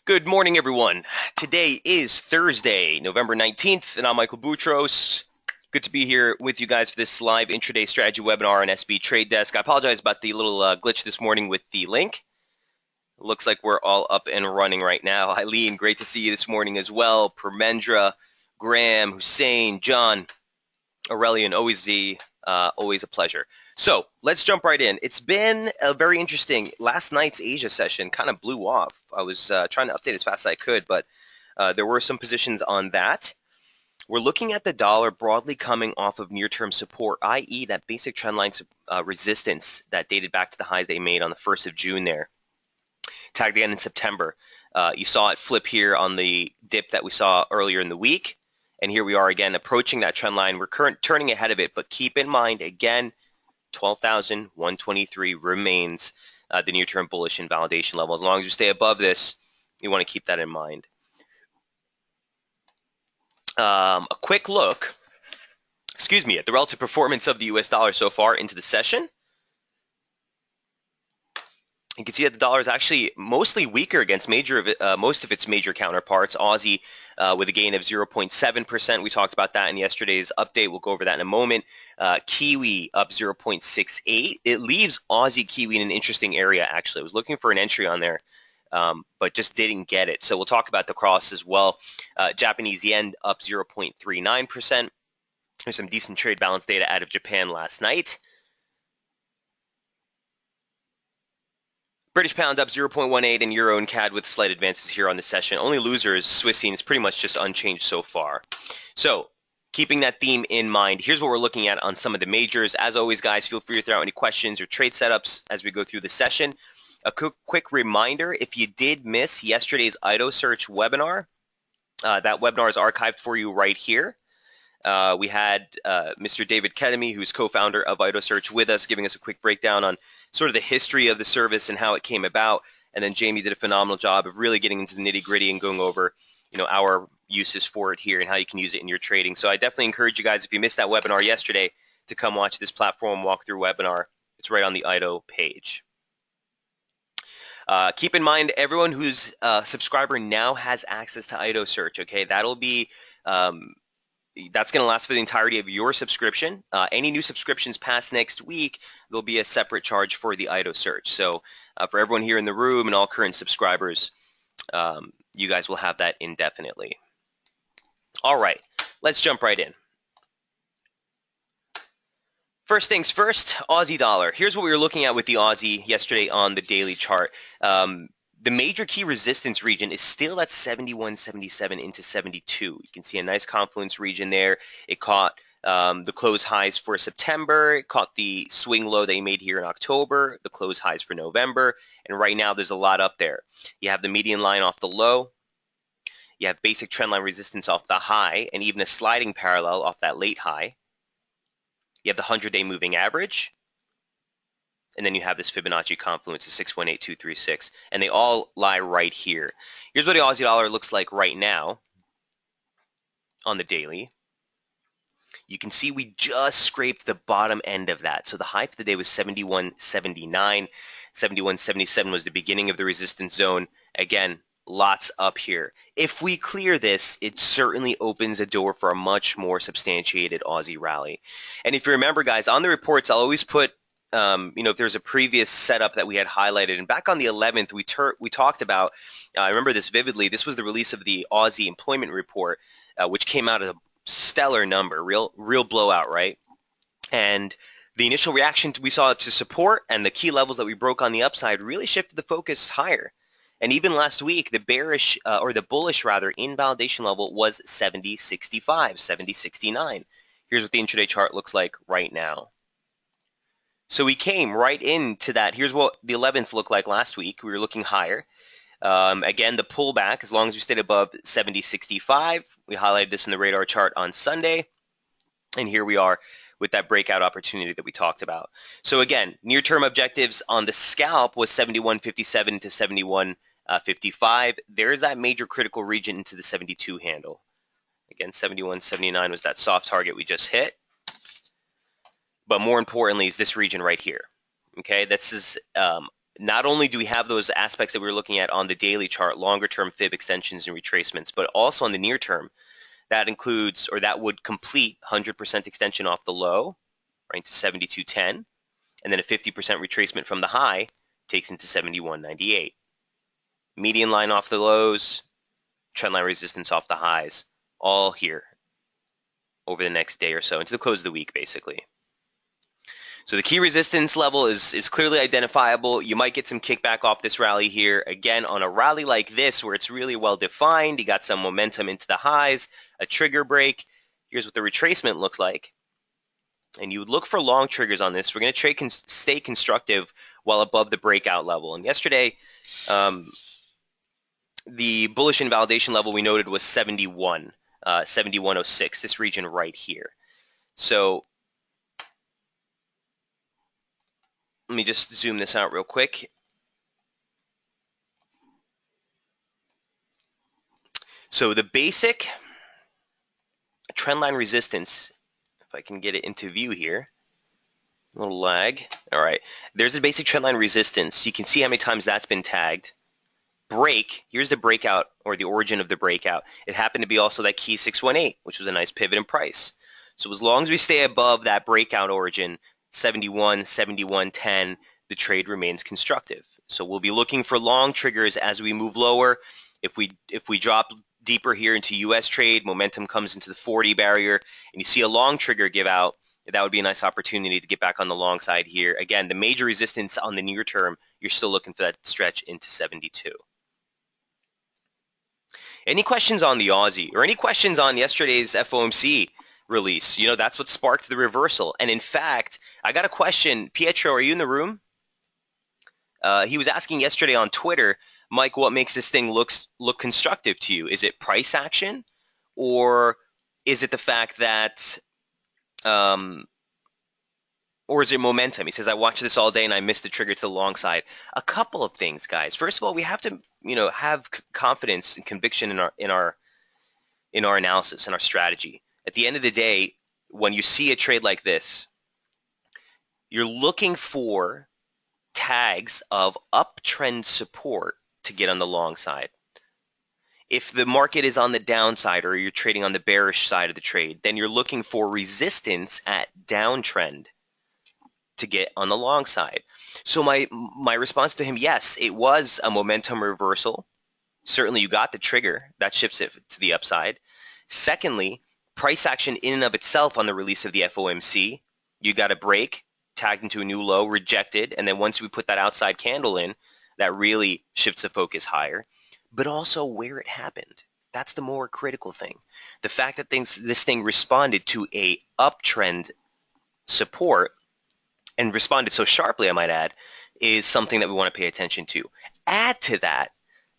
Good morning, everyone. Today is Thursday, November 19th, and I'm Michael Boutros. Good to be here with you guys for this live intraday strategy webinar on SB Trade Desk. I apologize about the little glitch this morning with the link. Looks like we're all up and running right now. Eileen, great to see you this morning as well. Permendra, Graham, Hussein, John, Aurelian, always a pleasure. So let's jump right in. It's been a very interesting. Last night's Asia session kind of blew off. I was trying to update as fast as I could, but there were some positions on that. We're looking at the dollar broadly coming off of near-term support, i.e. that basic trendline resistance that dated back to the highs they made on the 1st of June there, tagged again in September. You saw it flip here on the dip that we saw earlier in the week. And here we are again approaching that trend line. We're turning ahead of it, but keep in mind, again, 12,123 remains the near-term bullish invalidation level. As long as you stay above this, you want to keep that in mind. A quick look, at the relative performance of the US dollar so far into the session. You can see that the dollar is actually mostly weaker against most of its major counterparts. Aussie with a gain of 0.7%. We talked about that in yesterday's update. We'll go over that in a moment. Kiwi up 0.68. It leaves Aussie Kiwi in an interesting area, actually. I was looking for an entry on there, but just didn't get it. So we'll talk about the cross as well. Japanese yen up 0.39%. There's some decent trade balance data out of Japan last night. British pound up 0.18 and euro and CAD with slight advances here on the session. Only losers, Swiss is pretty much just unchanged so far. So keeping that theme in mind, here's what we're looking at on some of the majors. As always, guys, feel free to throw out any questions or trade setups as we go through the session. A quick reminder, if you did miss yesterday's IDO search webinar, that webinar is archived for you right here. We had Mr. David Kedemi, who's co-founder of IdoSearch, with us, giving us a quick breakdown on sort of the history of the service and how it came about. And then Jamie did a phenomenal job of really getting into the nitty-gritty and going over, our uses for it here and how you can use it in your trading. So I definitely encourage you guys, if you missed that webinar yesterday, to come watch this platform walkthrough webinar. It's right on the IDO page. Keep in mind, everyone who's a subscriber now has access to IdoSearch. Okay, that'll be that's going to last for the entirety of your subscription. Any new subscriptions past next week, there'll be a separate charge for the IDO search. So for everyone here in the room and all current subscribers, you guys will have that indefinitely. All right, let's jump right in. First things first, Aussie dollar. Here's what we were looking at with the Aussie yesterday on the daily chart. The major key resistance region is still at 71.77 into 72. You can see a nice confluence region there. It caught the close highs for September. It caught the swing low they made here in October, the close highs for November. And right now there's a lot up there. You have the median line off the low. You have basic trendline resistance off the high and even a sliding parallel off that late high. You have the 100-day moving average. And then you have this Fibonacci confluence of 618,236, and they all lie right here. Here's what the Aussie dollar looks like right now on the daily. You can see we just scraped the bottom end of that. So the high for the day was 71.79. 71.77 was the beginning of the resistance zone. Again, lots up here. If we clear this, it certainly opens a door for a much more substantiated Aussie rally. And if you remember, guys, on the reports, I'll always put if there's a previous setup that we had highlighted, and back on the 11th, we talked about, I remember this vividly, this was the release of the Aussie employment report, which came out as a stellar number, real blowout, right? And the initial reaction we saw to support and the key levels that we broke on the upside really shifted the focus higher. And even last week, the bearish, or the bullish rather, invalidation level was 70.65, 70.69. Here's what the intraday chart looks like right now. So we came right into that. Here's what the 11th looked like last week. We were looking higher. Again, the pullback, as long as we stayed above 70.65, we highlighted this in the radar chart on Sunday. And here we are with that breakout opportunity that we talked about. So again, near-term objectives on the scalp was 71.57 to 71.55. There's that major critical region into the 72 handle. Again, 71.79 was that soft target we just hit. But more importantly is this region right here. Okay, this is not only do we have those aspects that we were looking at on the daily chart, longer term fib extensions and retracements, but also on the near term, that includes, or that would complete 100% extension off the low, right, to 72.10, and then a 50% retracement from the high takes into 71.98. Median line off the lows, trendline resistance off the highs, all here over the next day or so, into the close of the week, basically. So the key resistance level is clearly identifiable. You might get some kickback off this rally here. Again, on a rally like this where it's really well defined, you got some momentum into the highs, a trigger break. Here's what the retracement looks like. And you would look for long triggers on this. We're going to stay constructive while above the breakout level. And yesterday, the bullish invalidation level we noted was 71, 71.06, this region right here. So let me just zoom this out real quick. So the basic trendline resistance, if I can get it into view here, a little lag. All right, there's a basic trendline resistance. You can see how many times that's been tagged. Break, here's the breakout or the origin of the breakout. It happened to be also that key 618, which was a nice pivot in price. So as long as we stay above that breakout origin, 71, 71.10, the trade remains constructive. So we'll be looking for long triggers as we move lower. If we drop deeper here into US trade, momentum comes into the 40 barrier, and you see a long trigger give out, that would be a nice opportunity to get back on the long side here. Again, the major resistance on the near term, you're still looking for that stretch into 72. Any questions on the Aussie or any questions on yesterday's FOMC release? You know, that's what sparked the reversal. And in fact, I got a question. Pietro, are you in the room? He was asking yesterday on Twitter, Mike, what makes this thing look constructive to you? Is it price action, or is it the fact that, or is it momentum? He says, I watched this all day and I missed the trigger to the long side. A couple of things, guys. First of all, we have to, have confidence and conviction in our analysis and our strategy. At the end of the day, when you see a trade like this, you're looking for tags of uptrend support to get on the long side. If the market is on the downside or you're trading on the bearish side of the trade, then you're looking for resistance at downtrend to get on the long side. So my response to him, yes, it was a momentum reversal. Certainly you got the trigger. That shifts it to the upside. Secondly, price action in and of itself on the release of the FOMC. You got a break, tagged into a new low, rejected, and then once we put that outside candle in, that really shifts the focus higher. But also where it happened. That's the more critical thing. The fact that this thing responded to a uptrend support and responded so sharply, I might add, is something that we want to pay attention to. Add to that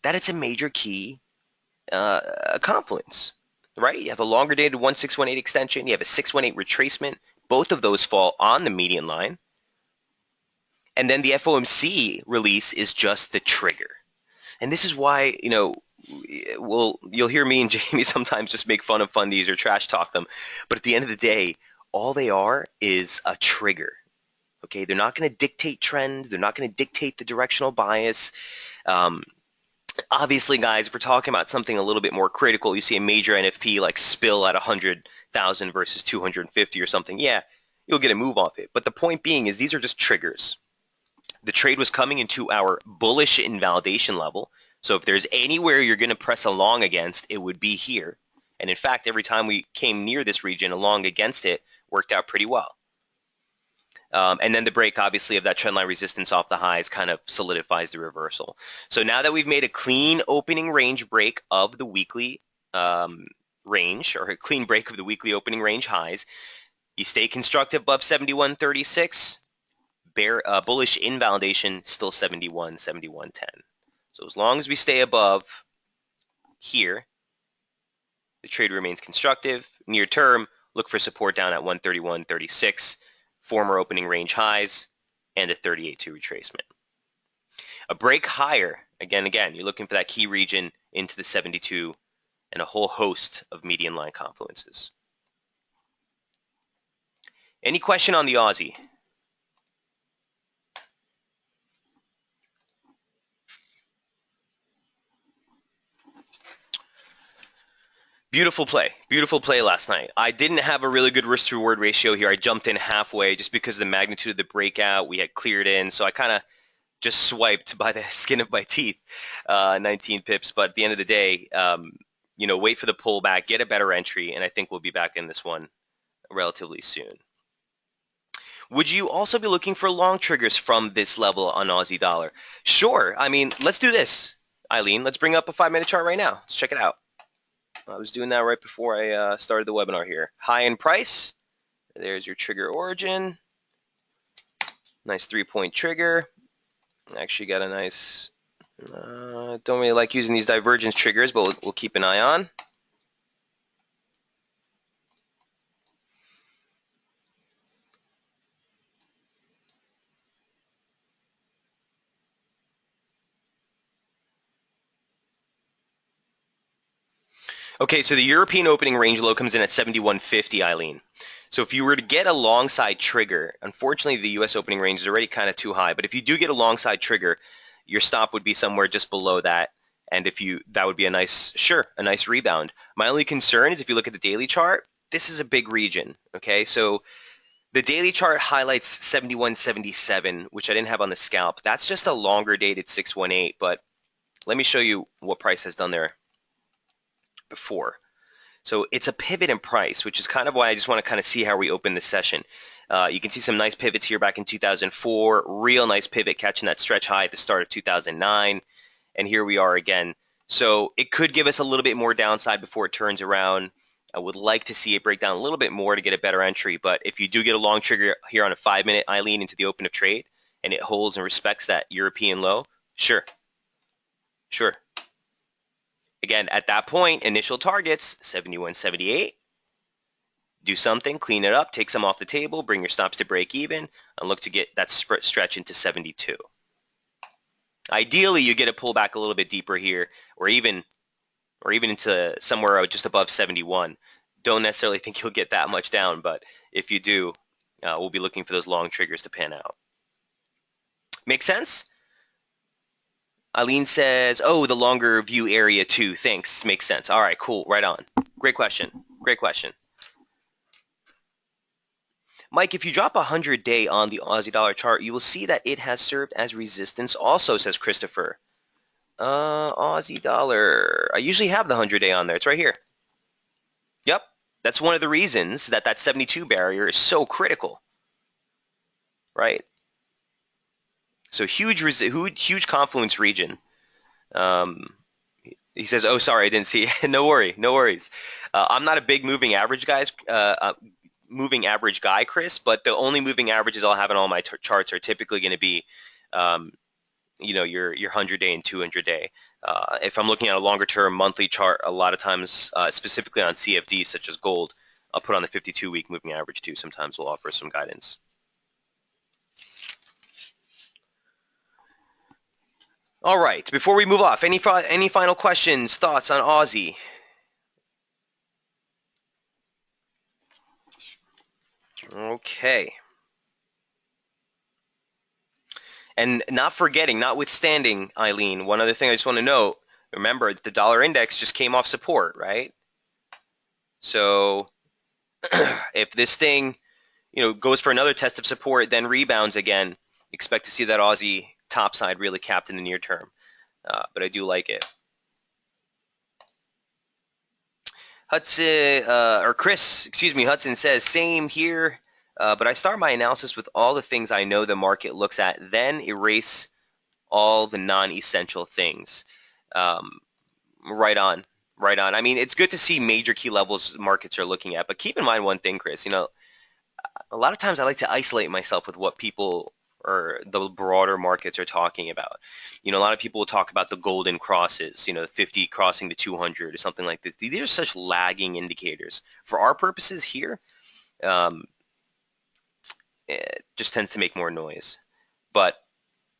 it's a major key confluence, right? You have a longer dated 1618 extension. You have a 618 retracement. Both of those fall on the median line. And then the FOMC release is just the trigger. And this is why, you'll hear me and Jamie sometimes just make fun of fundies or trash talk them. But at the end of the day, all they are is a trigger. Okay, they're not going to dictate trend. They're not going to dictate the directional bias. Obviously, guys, if we're talking about something a little bit more critical, you see a major NFP like spill at 100,000 versus 250 or something, yeah, you'll get a move off it. But the point being is these are just triggers. The trade was coming into our bullish invalidation level. So if there's anywhere you're going to press along against, it would be here. And in fact, every time we came near this region along against it, worked out pretty well. And then the break, obviously, of that trendline resistance off the highs kind of solidifies the reversal. So now that we've made a clean opening range break of the weekly range, or a clean break of the weekly opening range highs, you stay constructive above 71.36. Bullish invalidation, still 71, 71.10. So as long as we stay above here, the trade remains constructive. Near term, look for support down at 131.36. Former opening range highs, and a 38.2 retracement. A break higher, again, you're looking for that key region into the 72 and a whole host of median line confluences. Any question on the Aussie? Beautiful play last night. I didn't have a really good risk to reward ratio here. I jumped in halfway just because of the magnitude of the breakout. We had cleared in, so I kind of just swiped by the skin of my teeth, 19 pips. But at the end of the day, wait for the pullback, get a better entry, and I think we'll be back in this one relatively soon. Would you also be looking for long triggers from this level on Aussie dollar? Sure. I mean, let's do this, Eileen. Let's bring up a 5-minute chart right now. Let's check it out. I was doing that right before I started the webinar here. High in price. There's your trigger origin. Nice 3-point trigger. Actually got a nice, don't really like using these divergence triggers, but we'll keep an eye on. Okay, so the European opening range low comes in at 71.50, Eileen. So if you were to get a long side trigger, unfortunately the US opening range is already kind of too high, but if you do get a long side trigger, your stop would be somewhere just below that. And that would be a nice rebound. My only concern is if you look at the daily chart, this is a big region, okay? So the daily chart highlights 71.77, which I didn't have on the scalp. That's just a longer dated 618, but let me show you what price has done there before. So it's a pivot in price, which is kind of why I just want to kind of see how we open this session. You can see some nice pivots here back in 2004, real nice pivot catching that stretch high at the start of 2009, and here we are again. So it could give us a little bit more downside before it turns around. I would like to see it break down a little bit more to get a better entry, but if you do get a long trigger here on a 5-minute, Eileen, into the open of trade, and it holds and respects that European low, sure. Again, at that point, initial targets, 71.78. Do something, clean it up, take some off the table, bring your stops to break even, and look to get that stretch into 72. Ideally, you get a pullback a little bit deeper here, or even into somewhere just above 71. Don't necessarily think you'll get that much down, but if you do, we'll be looking for those long triggers to pan out. Make sense? Eileen says, oh, the longer view area too. Thanks. Makes sense. All right, cool. Right on. Great question. Mike, if you drop 100-day on the Aussie dollar chart, you will see that it has served as resistance also, says Christopher. Aussie dollar. I usually have the 100-day on there. It's right here. Yep. That's one of the reasons that 72 barrier is so critical. Right? So huge confluence region. He says, "Oh, sorry, I didn't see." No worries. I'm not a big moving average guy, Chris. But the only moving averages I'll have in all my charts are typically going to be, your 100-day and 200-day. If I'm looking at a longer term monthly chart, a lot of times, specifically on CFDs such as gold, I'll put on the 52-week moving average too. Sometimes we'll offer some guidance. All right, before we move off, any final questions, thoughts on Aussie? Okay. And notwithstanding, Eileen, one other thing I just want to note, remember the dollar index just came off support, right? So if this thing, goes for another test of support, then rebounds again, expect to see that Aussie top side really capped in the near term. But I do like it. Hudson says, same here, but I start my analysis with all the things I know the market looks at, then erase all the non-essential things. Right on. I mean, it's good to see major key levels markets are looking at, but keep in mind one thing, Chris, a lot of times I like to isolate myself with what people or the broader markets are talking about. A lot of people will talk about the golden crosses, 50 crossing to 200 or something like that. These are such lagging indicators. For our purposes here, it just tends to make more noise. But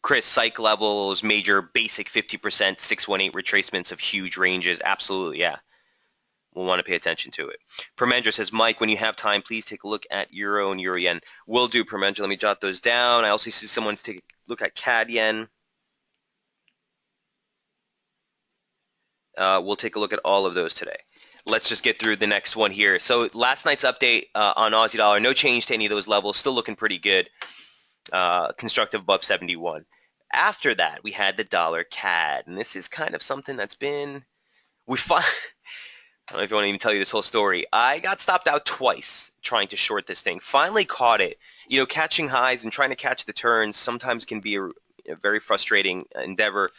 Chris, psych levels, major basic 50%, 618 retracements of huge ranges, absolutely, yeah. We'll want to pay attention to it. Permendra says, Mike, when you have time, please take a look at Euro and Euro Yen. Will do, Permendra. Let me jot those down. I also see someone take a look at CAD Yen. We'll take a look at all of those today. let's just get through the next one here. So last night's update on Aussie dollar, no change to any of those levels, still looking pretty good. Constructive above 71. After that, we had the dollar CAD, and this is kind of something that's been I don't know if you want to even tell you this whole story. I got stopped out twice trying to short this thing. Finally caught it. You know, catching highs and trying to catch the turns sometimes can be a very frustrating endeavor,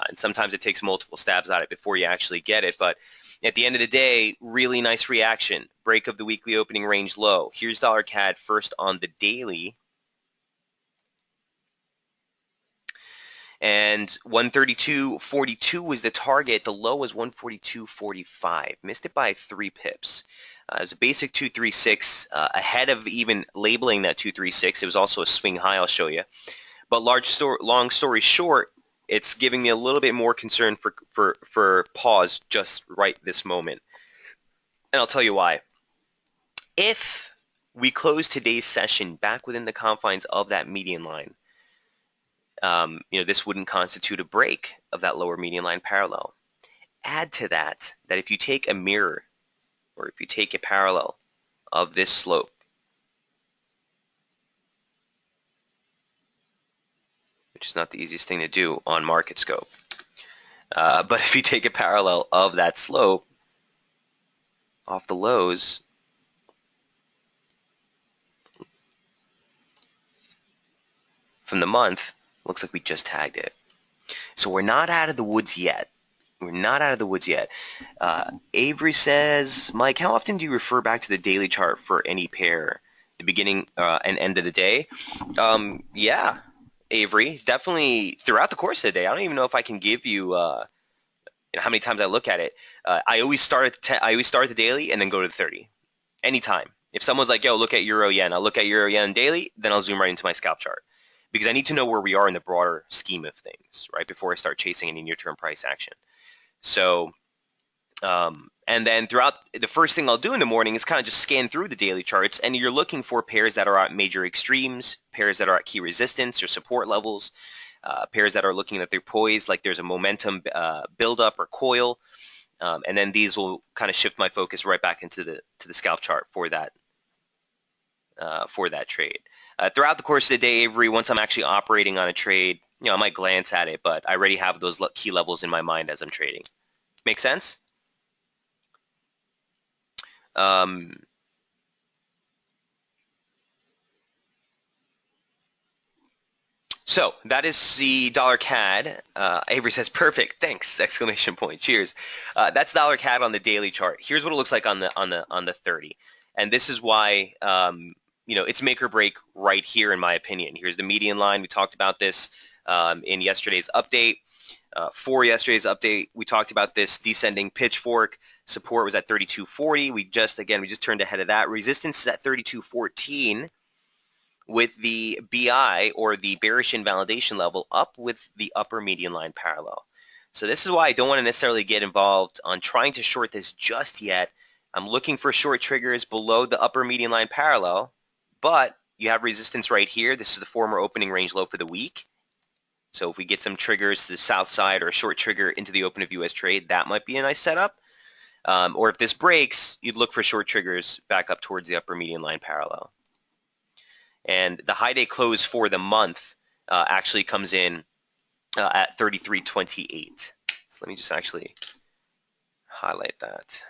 and sometimes it takes multiple stabs at it before you actually get it. But at the end of the day, really nice reaction. Break of the weekly opening range low. Here's dollar CAD first on the daily. And 132.42 was the target. The low was 142.45. Missed it by 3 pips. It was a basic 236 ahead of even labeling that 236. It was also a swing high, I'll show you. But long story short, it's giving me a little bit more concern for pause just right this moment. And I'll tell you why. If we close today's session back within the confines of that median line, you know, this wouldn't constitute a break of that lower median line parallel. Add to that if you take a mirror or if you take a parallel of this slope, which is not the easiest thing to do on market scope, but if you take a parallel of that slope off the lows, from the month, looks like we just tagged it. So we're not out of the woods yet. We're not out of the woods yet. Avery says, Mike, how often do you refer back to the daily chart for any pair, the beginning and end of the day? Yeah, Avery, definitely throughout the course of the day. I don't even know if I can give you, how many times I look at it. I always start at the daily and then go to the 30. Anytime. If someone's like, yo, look at Euro Yen, I'll look at Euro Yen daily, then I'll zoom right into my scalp chart. Because I need to know where we are in the broader scheme of things, right, before I start chasing any near-term price action. So, and then throughout, the first thing I'll do in the morning is kind of just scan through the daily charts, and you're looking for pairs that are at major extremes, pairs that are at key resistance or support levels, pairs that are looking at their poise, like there's a momentum buildup or coil, and then these will kind of shift my focus right back into the scalp chart for that trade. Throughout the course of the day, Avery, once I'm actually operating on a trade, you know, I might glance at it, but I already have those key levels in my mind as I'm trading. Make sense? So that is the dollar CAD. Avery says, perfect, thanks, exclamation point, cheers. That's dollar CAD on the daily chart. Here's what it looks like on the 30. And this is why, you know, it's make or break right here, in my opinion. Here's the median line. We talked about this in yesterday's update. For yesterday's update, we talked about this descending pitchfork. Support was at 32.40. We just turned ahead of that. Resistance is at 32.14 with the BI, or the bearish invalidation level, up with the upper median line parallel. So this is why I don't want to necessarily get involved on trying to short this just yet. I'm looking for short triggers below the upper median line parallel, but you have resistance right here. This is the former opening range low for the week. So if we get some triggers to the south side or a short trigger into the open of US trade, that might be a nice setup. Or if this breaks, you'd look for short triggers back up towards the upper median line parallel. And the high day close for the month actually comes in at 33.28. So let me just actually highlight that.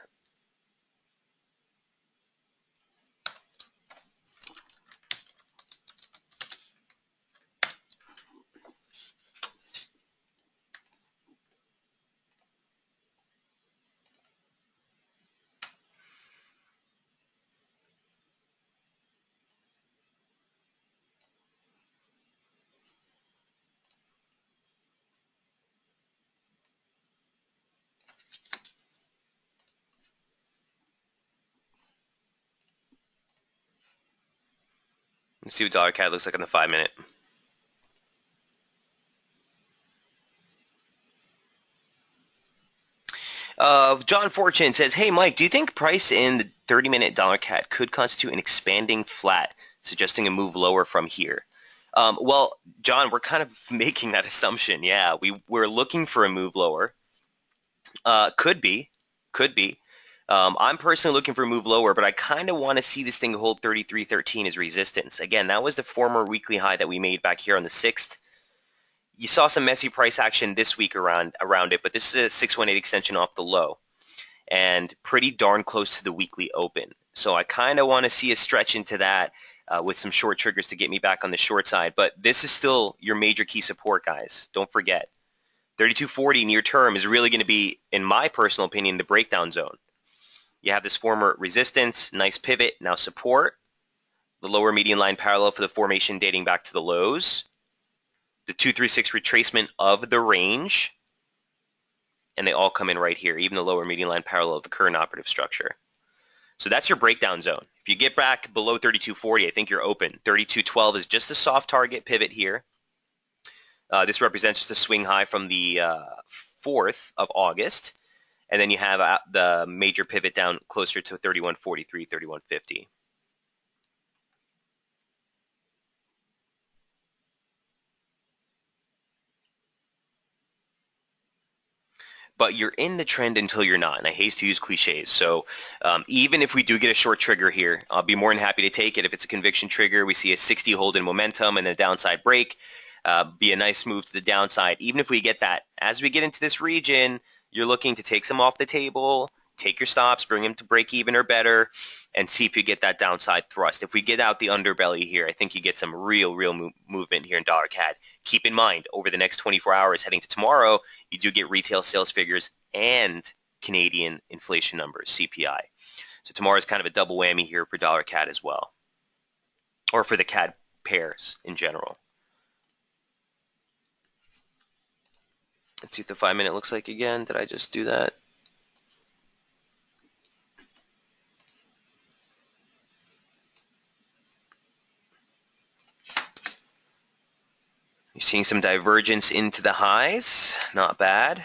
Let's see what dollar CAD looks like on the 5-minute. John Fortune says, hey, Mike, do you think price in the 30-minute dollar CAD could constitute an expanding flat, suggesting a move lower from here? Well, John, we're kind of making that assumption. Yeah, we're looking for a move lower. Could be. I'm personally looking for a move lower, but I kind of want to see this thing hold 33.13 as resistance. Again, that was the former weekly high that we made back here on the 6th. You saw some messy price action this week around it, but this is a 618 extension off the low and pretty darn close to the weekly open. So I kind of want to see a stretch into that with some short triggers to get me back on the short side. But this is still your major key support, guys. Don't forget. 32.40 near term is really going to be, in my personal opinion, the breakdown zone. You have this former resistance, nice pivot, now support. The lower median line parallel for the formation dating back to the lows. The 236 retracement of the range. And they all come in right here, even the lower median line parallel of the current operative structure. So that's your breakdown zone. If you get back below 32.40, I think you're open. 32.12 is just a soft target pivot here. This represents just a swing high from the 4th of August. And then you have the major pivot down closer to 31.43, 31.50. But you're in the trend until you're not, and I hate to use cliches. So even if we do get a short trigger here, I'll be more than happy to take it. If it's a conviction trigger, we see a 60 hold in momentum and a downside break, be a nice move to the downside. Even if we get that, as we get into this region, you're looking to take some off the table, take your stops, bring them to break even or better, and see if you get that downside thrust. If we get out the underbelly here, I think you get some real movement here in dollar CAD. Keep in mind, over the next 24 hours heading to tomorrow, you do get retail sales figures and Canadian inflation numbers, CPI. So tomorrow is kind of a double whammy here for dollar CAD as well, or for the CAD pairs in general. Let's see what the 5-minute looks like again. Did I just do that? You're seeing some divergence into the highs. Not bad.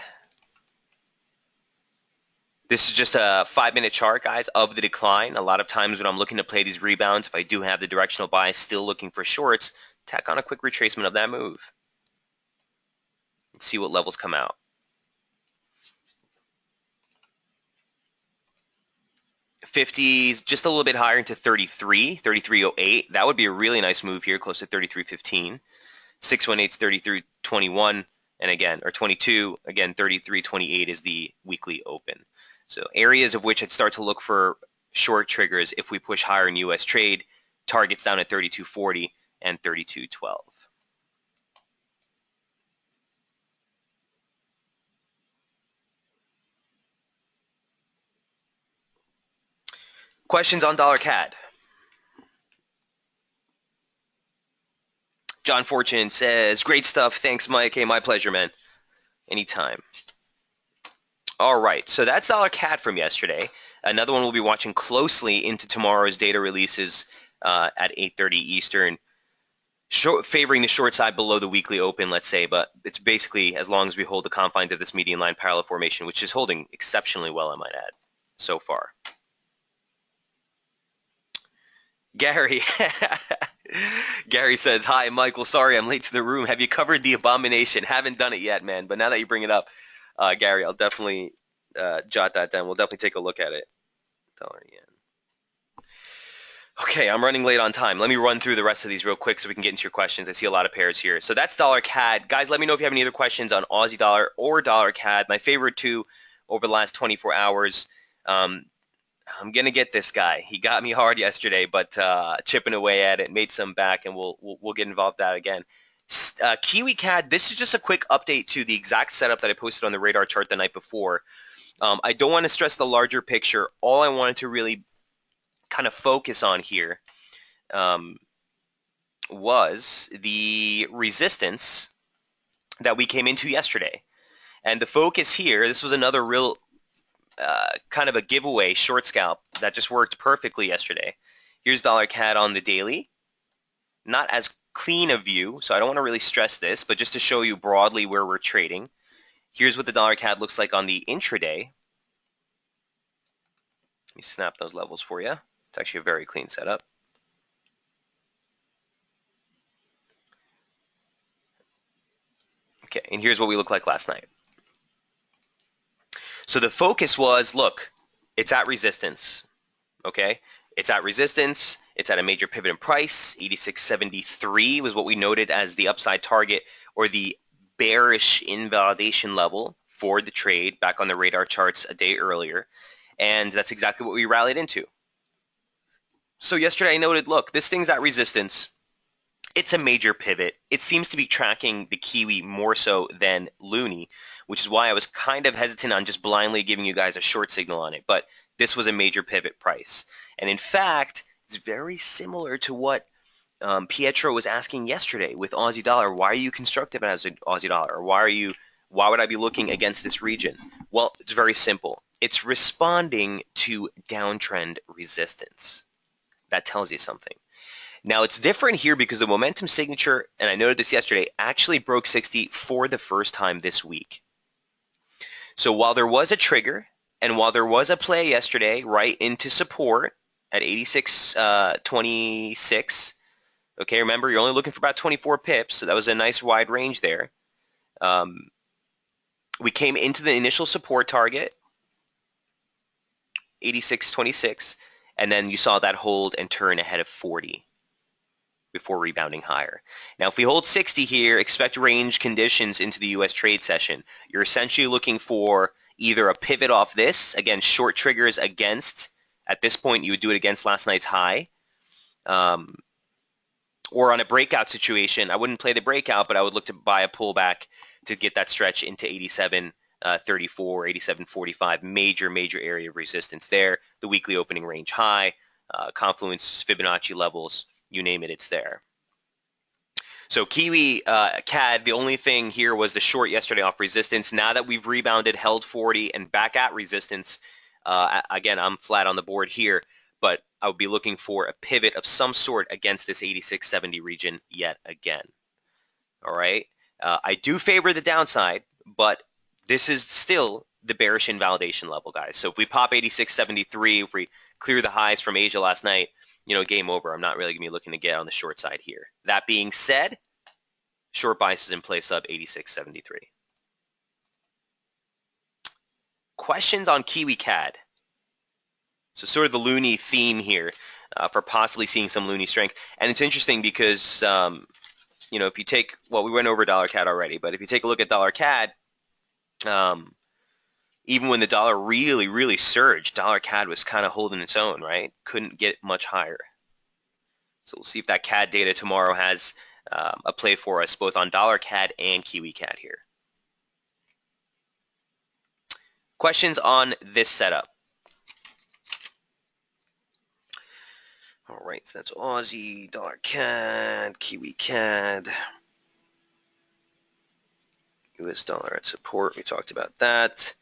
This is just a 5-minute chart, guys, of the decline. A lot of times when I'm looking to play these rebounds, if I do have the directional bias still looking for shorts, tack on a quick retracement of that move. And see what levels come out. '50s just a little bit higher into 33, 33.08. That would be a really nice move here, close to 33.15. 618's 33.21, and again, or 22, again, 33.28 is the weekly open. So areas of which I'd start to look for short triggers if we push higher in U.S. trade, targets down at 32.40 and 32.12. Questions on dollar CAD? John Fortune says, great stuff. Thanks, Mike. Hey, my pleasure, man. Anytime. All right, so that's dollar CAD from yesterday. Another one we'll be watching closely into tomorrow's data releases at 8:30 Eastern, favoring the short side below the weekly open, let's say, but it's basically as long as we hold the confines of this median line parallel formation, which is holding exceptionally well, I might add, so far. Gary. Gary says, hi, Michael. Sorry, I'm late to the room. Have you covered the abomination? Haven't done it yet, man. But now that you bring it up, Gary, I'll definitely jot that down. We'll definitely take a look at it. Dollar yen. Okay, I'm running late on time. Let me run through the rest of these real quick so we can get into your questions. I see a lot of pairs here. So that's dollar CAD. Guys, let me know if you have any other questions on Aussie dollar or dollar CAD. My favorite two over the last 24 hours. I'm gonna get this guy. He got me hard yesterday, but chipping away at it, made some back, and we'll get involved with that again. Kiwi CAD. This is just a quick update to the exact setup that I posted on the radar chart the night before. I don't want to stress the larger picture. All I wanted to really kind of focus on here was the resistance that we came into yesterday, and the focus here. This was another real. Kind of a giveaway short scalp that just worked perfectly yesterday. Here's dollar CAD on the daily. Not as clean a view, so I don't want to really stress this, but just to show you broadly where we're trading. Here's what the dollar CAD looks like on the intraday. Let me snap those levels for you. It's actually a very clean setup. Okay, and here's what we looked like last night. So the focus was, look, It's at resistance, okay? It's at resistance. It's at a major pivot in price. 86.73 was what we noted as the upside target or the bearish invalidation level for the trade back on the radar charts a day earlier. And that's exactly what we rallied into. So yesterday I noted, look, this thing's at resistance. It's a major pivot. It seems to be tracking the Kiwi more so than Loonie, which is why I was kind of hesitant on just blindly giving you guys a short signal on it. But this was a major pivot price. And in fact, it's very similar to what Pietro was asking yesterday with Aussie Dollar. Why are you constructive as an Aussie Dollar? Or why would I be looking against this region? Well, it's very simple. It's responding to downtrend resistance. That tells you something. Now, it's different here because the momentum signature, and I noted this yesterday, actually broke 60 for the first time this week. So while there was a trigger, and while there was a play yesterday right into support at 86.26, okay, remember, you're only looking for about 24 pips, so that was a nice wide range there. We came into the initial support target, 86.26, and then you saw that hold and turn ahead of 40. Before rebounding higher. Now, if we hold 60 here, expect range conditions into the U.S. trade session. You're essentially looking for either a pivot off this, again, short triggers against, at this point, you would do it against last night's high, or on a breakout situation. I wouldn't play the breakout, but I would look to buy a pullback to get that stretch into 87.34, 87.45, major area of resistance there. The weekly opening range high, confluence Fibonacci levels, you name it, it's there. So Kiwi CAD, the only thing here was the short yesterday off resistance. Now that we've rebounded, held 40 and back at resistance, again, I'm flat on the board here, but I would be looking for a pivot of some sort against this 86.70 region yet again. All right. I do favor the downside, but this is still the bearish invalidation level, guys. So if we pop 86.73, if we clear the highs from Asia last night, you know, game over. I'm not really going to be looking to get on the short side here. That being said, short bias is in place of 86.73. Questions on Kiwi CAD? So sort of the Loonie theme here for possibly seeing some Loonie strength. And it's interesting because, you know, if you take, well, we went over dollar CAD already, but if you take a look at dollar CAD, even when the dollar really surged, dollar CAD was kind of holding its own, right? Couldn't get much higher. So we'll see if that CAD data tomorrow has a play for us both on dollar CAD and Kiwi CAD here. Questions on this setup? All right, so that's Aussie, dollar CAD, Kiwi CAD, US dollar at support. We talked about that.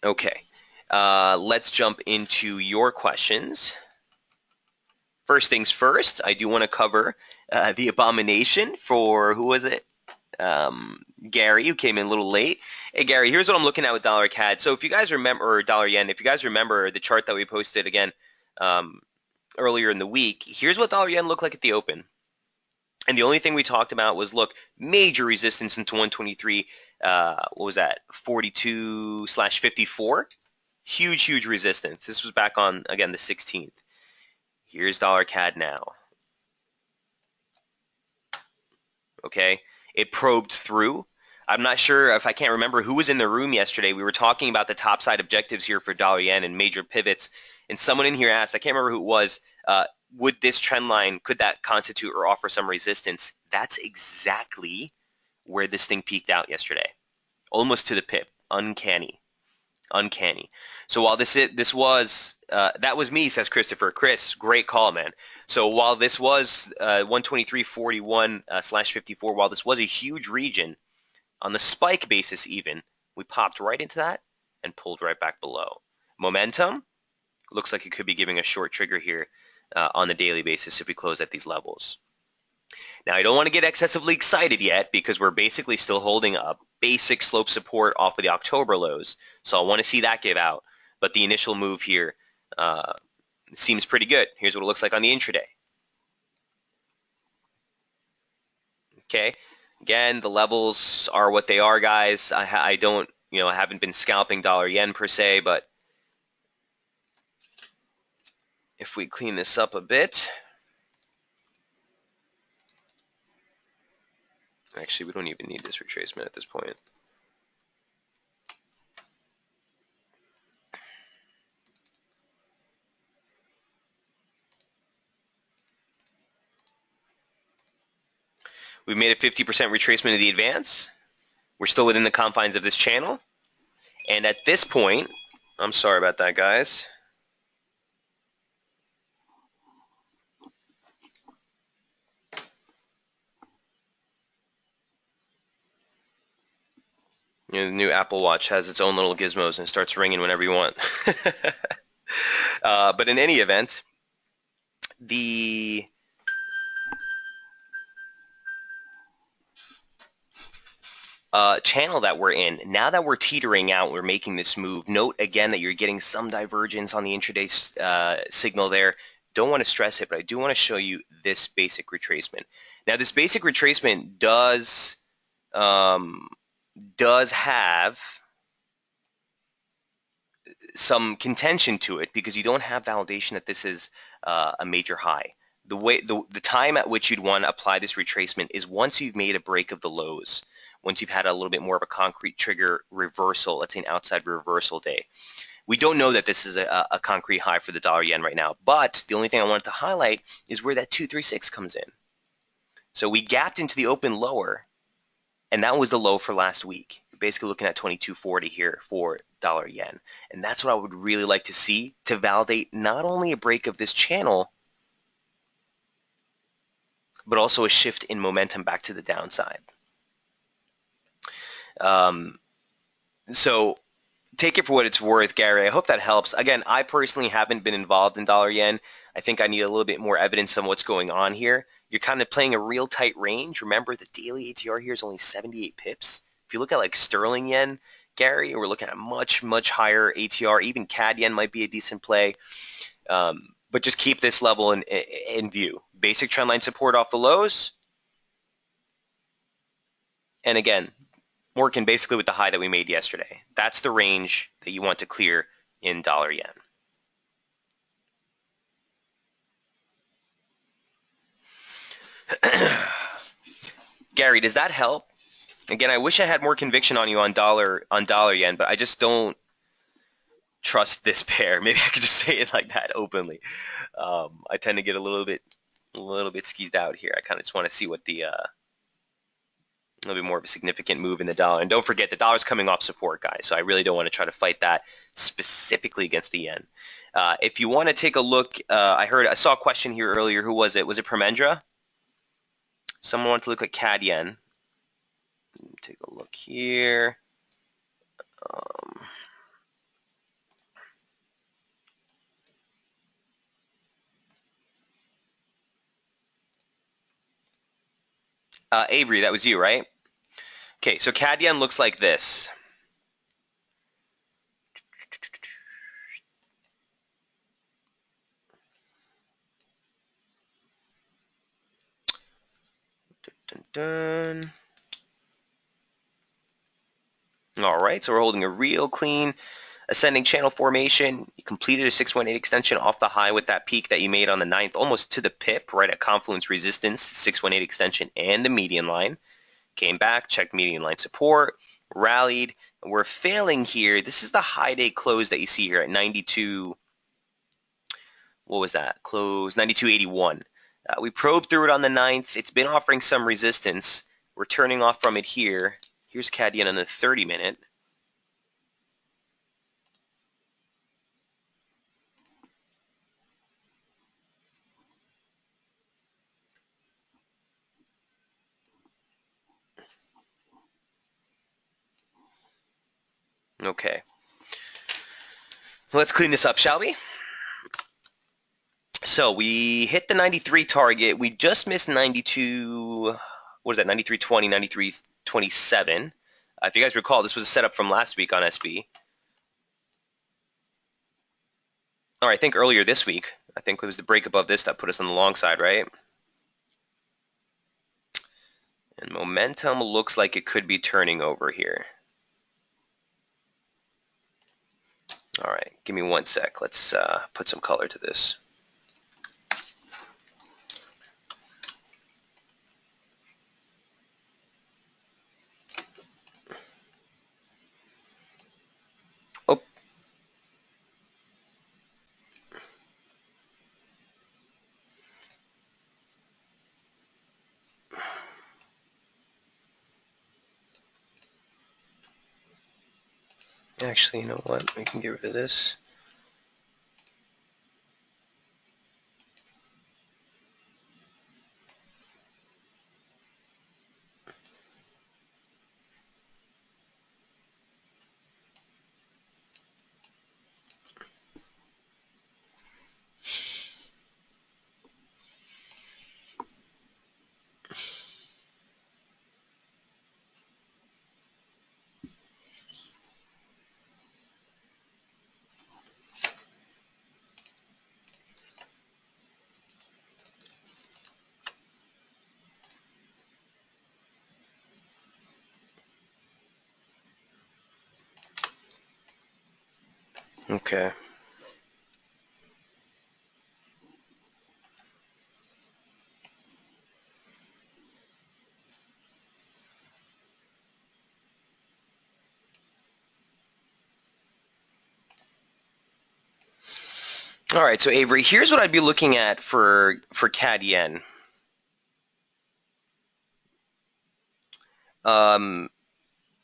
Okay, let's jump into your questions. First things first, I do want to cover the abomination for, who was it? Gary, who came in a little late. Hey, Gary, here's what I'm looking at with dollar CAD. So if you guys remember, or dollar yen, if you guys remember the chart that we posted again earlier in the week, here's what dollar yen looked like at the open. And the only thing we talked about was, look, major resistance into 123, what was that, 42/54? Huge resistance. This was back on, again, the 16th. Here's dollar CAD now. Okay, it probed through. I'm not sure if I can't remember who was in the room yesterday. We were talking about the top side objectives here for dollar yen and major pivots. And someone in here asked, I can't remember who it was, would this trend line, could that constitute or offer some resistance? That's exactly where this thing peaked out yesterday. Almost to the pip. Uncanny. So while this was, that was me, says Christopher. Chris, great call, man. So while this was 123.41/54, while this was a huge region, on the spike basis even, we popped right into that and pulled right back below. Momentum looks like it could be giving a short trigger here on the daily basis if we close at these levels. Now, I don't want to get excessively excited yet because we're basically still holding a basic slope support off of the October lows. So I want to see that give out. But the initial move here seems pretty good. Here's what it looks like on the intraday. Okay. Again, the levels are what they are, guys. I don't, you know, I haven't been scalping dollar yen per se, but If we clean this up a bit, actually, we don't even need this retracement at this point. We've made a 50% retracement of the advance. We're still within the confines of this channel. And at this point, I'm sorry about that, guys. You know, the new Apple Watch has its own little gizmos and it starts ringing whenever you want. But in any event, the channel that we're in, now that we're teetering out, we're making this move. Note again that you're getting some divergence on the intraday signal there. Don't want to stress it, but I do want to show you this basic retracement. Now, this basic retracement does have some contention to it because you don't have validation that this is a major high. The time at which you'd want to apply this retracement is once you've made a break of the lows, once you've had a little bit more of a concrete trigger reversal, let's say an outside reversal day. We don't know that this is a concrete high for the dollar yen right now, but the only thing I wanted to highlight is where that 236 comes in. So we gapped into the open lower, and that was the low for last week. You're basically looking at 22.40 here for dollar yen. And that's what I would really like to see to validate not only a break of this channel, but also a shift in momentum back to the downside. So take it for what it's worth, Gary. I hope that helps. Again, I personally haven't been involved in dollar yen. I think I need a little bit more evidence on what's going on here. You're kind of playing a real tight range. Remember, the daily ATR here is only 78 pips. If you look at like sterling yen, Gary, we're looking at much, much higher ATR. Even CAD yen might be a decent play. But just keep this level in view. Basic trendline support off the lows. And again, working basically with the high that we made yesterday. That's the range that you want to clear in dollar yen. Gary, does that help? Again, I wish I had more conviction on you on dollar yen, but I just don't trust this pair. Maybe I could just say it like that openly. I tend to get a little bit skeezed out here. I kind of just want to see what the a little bit more of a significant move in the dollar. And don't forget, the dollar's coming off support, guys. So I really don't want to try to fight that specifically against the yen. If you want to take a look, I saw a question here earlier. Who was it? Was it Permendra? Someone wanted to look at CAD yen. Take a look here. Avery, that was you, right? Okay, so CAD yen looks like this. Dun, dun, dun. All right, so we're holding a real clean ascending channel formation. You completed a 618 extension off the high with that peak that you made on the 9th, almost to the pip, right at confluence resistance, 618 extension and the median line. Came back, checked median line support, rallied. We're failing here. This is the high day close that you see here at 92. What was that? Close 92.81. We probed through it on the 9th. It's been offering some resistance. We're turning off from it here. Here's CAD yen on the 30-minute. Okay. Let's clean this up, shall we? So we hit the 93 target. We just missed 92. What is that? 93.20, 93.27. If you guys recall, this was a setup from last week on SB. Or I think earlier this week. I think it was the break above this that put us on the long side, right? And momentum looks like it could be turning over here. All right, give me one sec. Let's put some color to this. Actually, you know what? We can get rid of this. Okay. All right, so Avery, here's what I'd be looking at for CAD yen.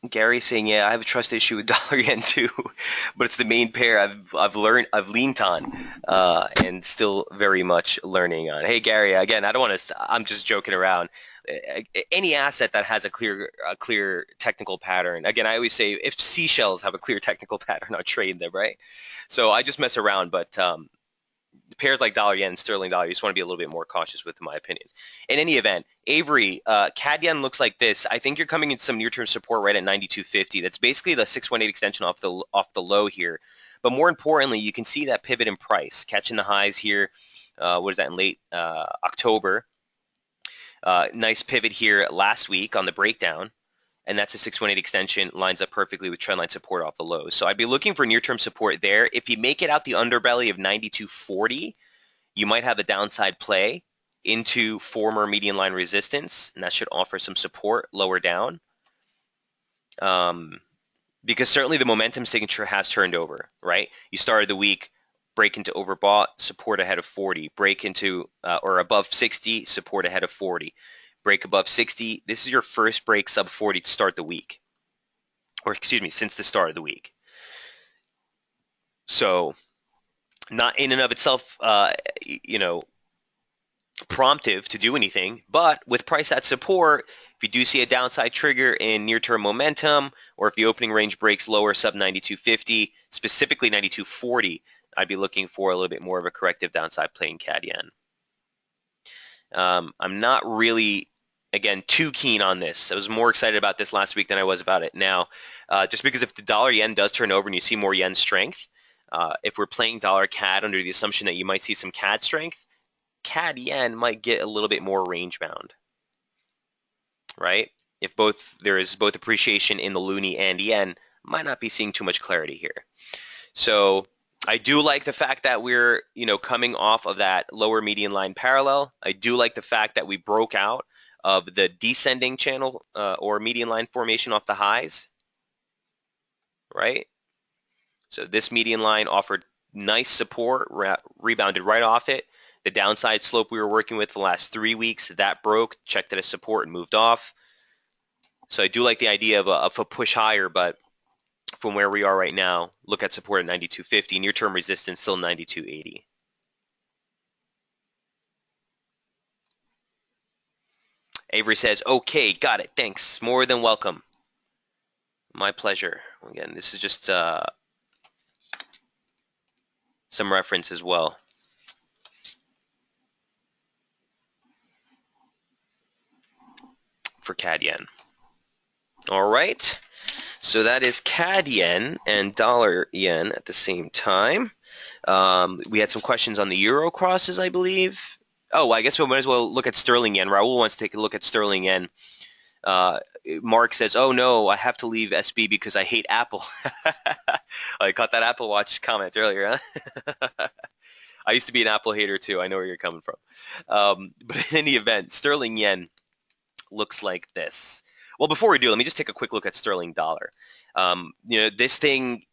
Gary saying, yeah, I have a trust issue with dollar yen too, but it's the main pair I've leaned on, and still very much learning on. Hey Gary, again, I don't want to. I'm just joking around. Any asset that has a clear technical pattern. Again, I always say if seashells have a clear technical pattern, I'll trade them, right? So I just mess around, but pairs like dollar yen and sterling dollar, you just want to be a little bit more cautious with, in my opinion. In any event, Avery, CAD yen looks like this. I think you're coming in some near-term support right at 92.50. That's basically the 618 extension off the low here. But more importantly, you can see that pivot in price, catching the highs here. What is that, in late October? Nice pivot here last week on the breakdown. And that's a 618 extension, lines up perfectly with trendline support off the lows. So I'd be looking for near-term support there. If you make it out the underbelly of 92.40, you might have a downside play into former median line resistance, and that should offer some support lower down. Because certainly the momentum signature has turned over, right? You started the week, break into overbought, support ahead of 40, break into or above 60, support ahead of 40. Break above 60, this is your first break sub 40 to start the week. Or excuse me, since the start of the week. So not in and of itself, promptive to do anything, but with price at support, if you do see a downside trigger in near-term momentum, or if the opening range breaks lower sub 92.50, specifically 92.40, I'd be looking for a little bit more of a corrective downside play in CAD yen. I'm not really, again, too keen on this. I was more excited about this last week than I was about it now, just because if the dollar yen does turn over and you see more yen strength, if we're playing dollar CAD under the assumption that you might see some CAD strength, CAD yen might get a little bit more range bound, right? If there is both appreciation in the loonie and yen, might not be seeing too much clarity here. So I do like the fact that we're, coming off of that lower median line parallel. I do like the fact that we broke out of the descending channel or median line formation off the highs, right? So this median line offered nice support, rebounded right off it. The downside slope we were working with the last 3 weeks, that broke, checked it as support and moved off. So I do like the idea of a push higher, but from where we are right now, look at support at 92.50, near-term resistance still 92.80. Avery says, okay, got it, thanks, more than welcome. My pleasure. Again, this is just some reference as well. For CAD yen. All right, so that is CAD yen and dollar yen at the same time. We had some questions on the euro crosses, I believe. Oh, I guess we might as well look at sterling yen. Raul wants to take a look at sterling yen. Mark says, oh no, I have to leave SB because I hate Apple. I caught that Apple Watch comment earlier, huh? I used to be an Apple hater too. I know where you're coming from. But in any event, sterling yen looks like this. Well, before we do, let me just take a quick look at sterling dollar. This thing,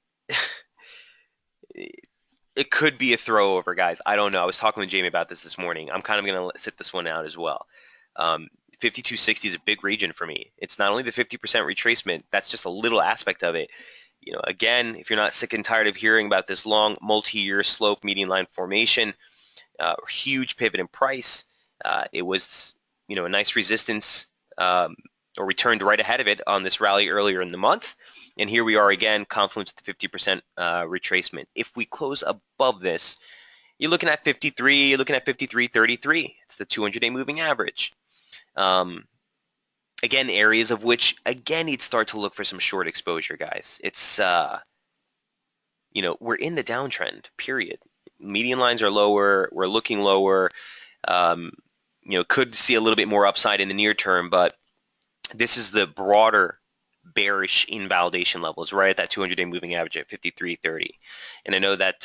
it could be a throw over, guys. I don't know. I was talking with Jamie about this morning. I'm kind of going to sit this one out as well. 5260 is a big region for me. It's not only the 50% retracement, that's just a little aspect of it. Again, if you're not sick and tired of hearing about this long multi-year slope median line formation, huge pivot in price. It was, a nice resistance, or returned right ahead of it on this rally earlier in the month. And here we are again, confluence at the 50% retracement. If we close above this, you're looking at 53, you're looking at 53.33. It's the 200-day moving average. Again, areas of which, again, you'd start to look for some short exposure, guys. It's, we're in the downtrend, period. Median lines are lower, we're looking lower. Could see a little bit more upside in the near term, but this is the broader bearish invalidation levels, right at that 200-day moving average at 53.30. And I know that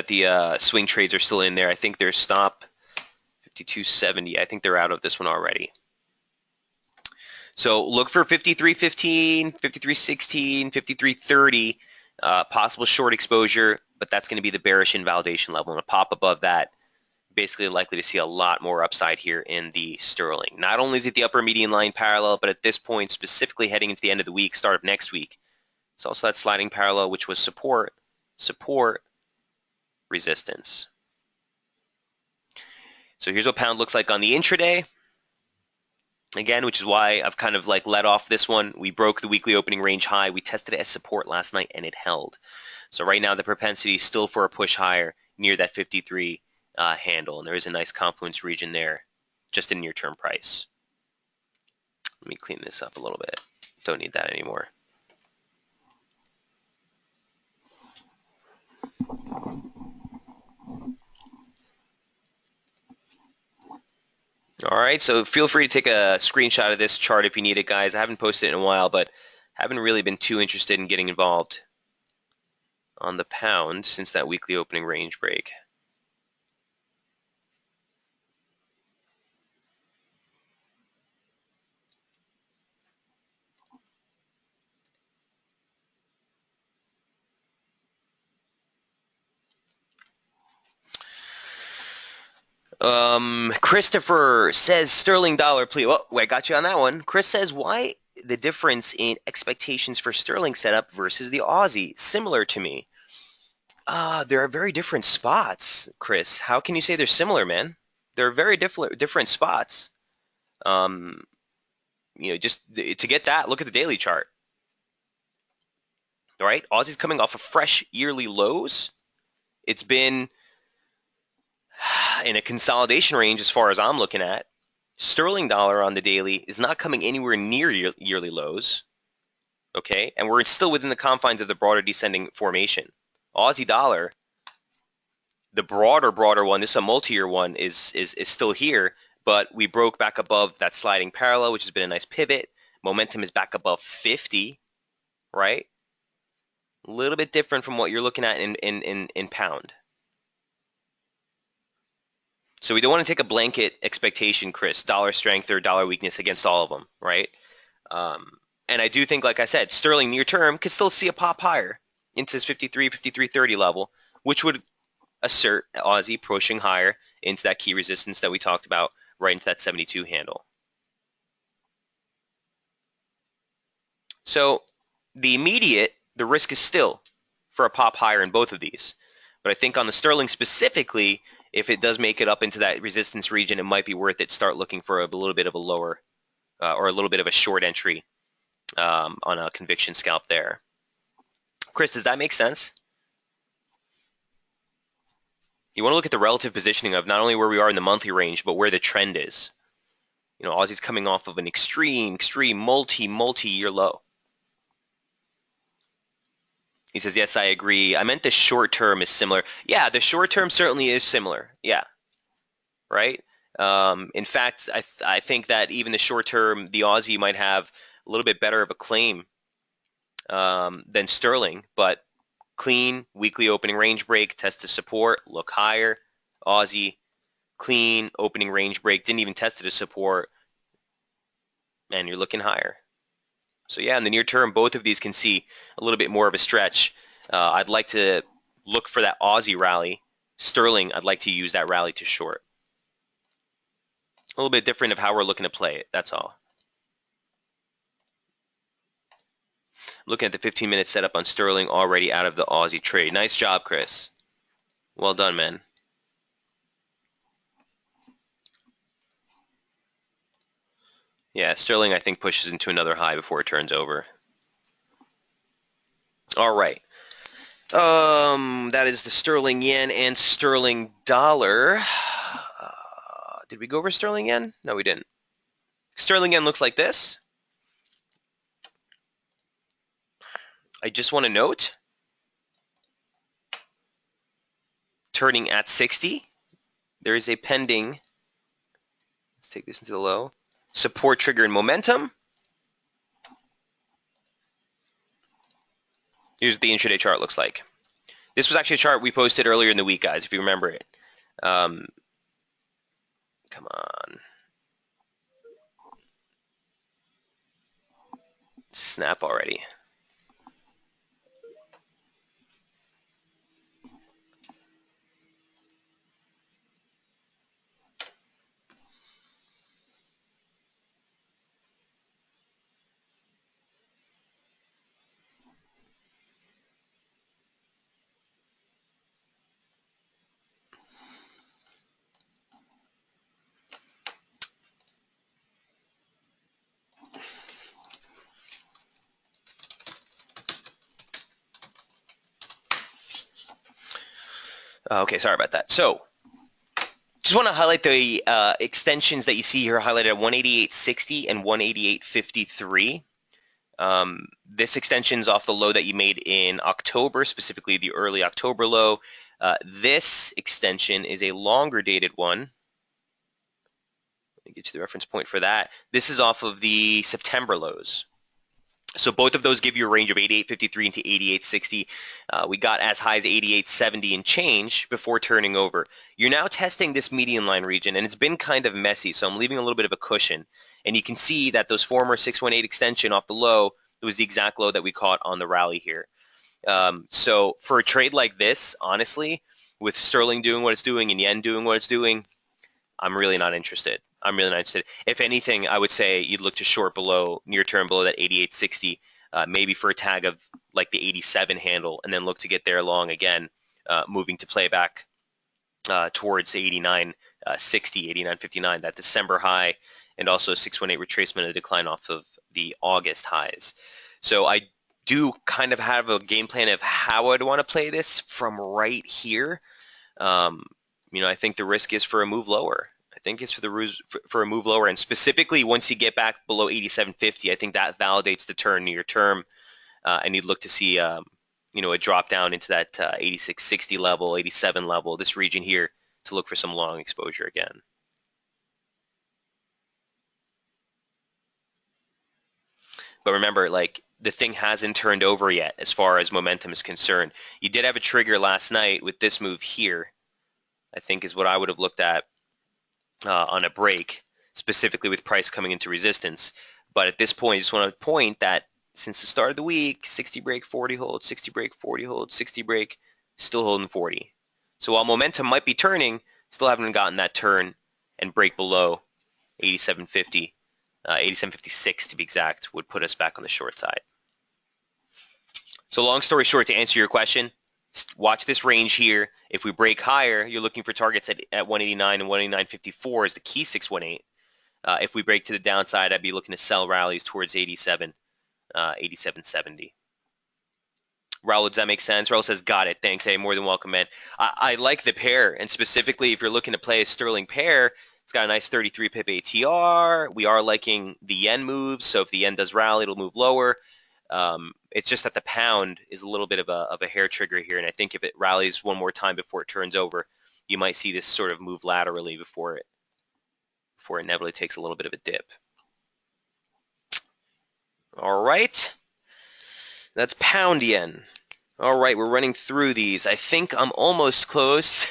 the swing trades are still in there. I think their stop 52.70. I think they're out of this one already. So look for 53.15, 53.16, 53.30, possible short exposure, but that's going to be the bearish invalidation level. And a pop above that, basically likely to see a lot more upside here in the sterling. Not only is it the upper median line parallel, but at this point, specifically heading into the end of the week, start of next week, it's also that sliding parallel, which was support, resistance. So here's what pound looks like on the intraday. Again, which is why I've kind of like let off this one. We broke the weekly opening range high. We tested it as support last night and it held. So right now the propensity is still for a push higher near that 53 handle. And there is a nice confluence region there, just in near-term price. Let me clean this up a little bit. Don't need that anymore. All right, so feel free to take a screenshot of this chart if you need it, guys. I haven't posted it in a while, but haven't really been too interested in getting involved on the pound since that weekly opening range break. Christopher says sterling dollar, please. Oh, I got you on that one. Chris says, why the difference in expectations for sterling setup versus the Aussie? Similar to me. There are very different spots, Chris. How can you say they're similar, man? They're very different spots. Just to get that, look at the daily chart. All right, Aussie's coming off of fresh yearly lows. It's been in a consolidation range as far as I'm looking at. Sterling dollar on the daily is not coming anywhere near yearly lows, okay? And we're still within the confines of the broader descending formation. Aussie dollar, the broader one, this is a multi-year one, is still here, but we broke back above that sliding parallel, which has been a nice pivot. Momentum is back above 50, right? A little bit different from what you're looking at in pound. So we don't want to take a blanket expectation, Chris, dollar strength or dollar weakness against all of them, right? And I do think, like I said, sterling near term could still see a pop higher into this 53, 53.30 level, which would assert Aussie pushing higher into that key resistance that we talked about, right into that 72 handle. So the immediate, the risk is still for a pop higher in both of these. But I think on the sterling specifically, if it does make it up into that resistance region, it might be worth it. Start looking for a little bit of a lower or a little bit of a short entry on a conviction scalp there. Chris, does that make sense? You want to look at the relative positioning of not only where we are in the monthly range, but where the trend is. Aussie's coming off of an extreme multi-year low. He says, yes, I agree. I meant the short term is similar. Yeah, the short term certainly is similar. Yeah, right? In fact, I think that even the short term, the Aussie might have a little bit better of a claim than sterling, but clean, weekly opening range break, test to support, look higher. Aussie, clean, opening range break, didn't even test it to support, and you're looking higher. So yeah, in the near term, both of these can see a little bit more of a stretch. I'd like to look for that Aussie rally. Sterling, I'd like to use that rally to short. A little bit different of how we're looking to play it. That's all. Looking at the 15-minute setup on sterling already out of the Aussie trade. Nice job, Chris. Well done, man. Yeah, sterling I think pushes into another high before it turns over. All right. That is the sterling yen and sterling dollar. Did we go over sterling yen? No, we didn't. Sterling yen looks like this. I just want to note, turning at 60, there is a pending, let's take this into the low, support trigger and momentum. Here's what the intraday chart looks like. This was actually a chart we posted earlier in the week, guys, if you remember it. Come on. Snap already. Okay, sorry about that. So, just want to highlight the extensions that you see here highlighted at 188.60 and 188.53. This extension is off the low that you made in October, specifically the early October low. This extension is a longer dated one. Let me get you the reference point for that. This is off of the September lows. So both of those give you a range of 88.53 into 88.60. We got as high as 88.70 and change before turning over. You're now testing this median line region, and it's been kind of messy, so I'm leaving a little bit of a cushion. And you can see that those former 618 extension off the low, it was the exact low that we caught on the rally here. So for a trade like this, honestly, with sterling doing what it's doing and yen doing what it's doing, I'm really not interested. I'm really not interested. If anything, I would say you'd look to short below, near term below that 88.60, maybe for a tag of like the 87 handle, and then look to get there long again, moving to play back towards 89.60, 89.59, that December high, and also 618 retracement, a decline off of the August highs. So I do kind of have a game plan of how I'd want to play this from right here. I think the risk is for a move lower. I think it's for a move lower, and specifically once you get back below 87.50, I think that validates the turn near term, and you'd look to see a drop down into that 86.60 level, 87 level, this region here, to look for some long exposure again. But remember, like, the thing hasn't turned over yet as far as momentum is concerned. You did have a trigger last night with this move here, I think is what I would have looked at on a break, specifically with price coming into resistance. But at this point, I just want to point that since the start of the week, 60 break, 40 hold, 60 break, 40 hold, 60 break, still holding 40. So while momentum might be turning, still haven't gotten that turn and break below 87.50, 87.56 to be exact, would put us back on the short side. So long story short, to answer your question, watch this range here. If we break higher, you're looking for targets at 189 and 189.54 is the key 618. If we break to the downside, I'd be looking to sell rallies towards 87, 87.70. Raul, does that make sense? Raul says, got it. Thanks. Hey, more than welcome, man. I like the pair, and specifically if you're looking to play a sterling pair, it's got a nice 33 pip ATR. We are liking the yen moves, so if the yen does rally, it'll move lower. It's just that the pound is a little bit of a hair trigger here, and I think if it rallies one more time before it turns over, you might see this sort of move laterally before it inevitably takes a little bit of a dip. All right, that's pound yen. All right, we're running through these. I think I'm almost close.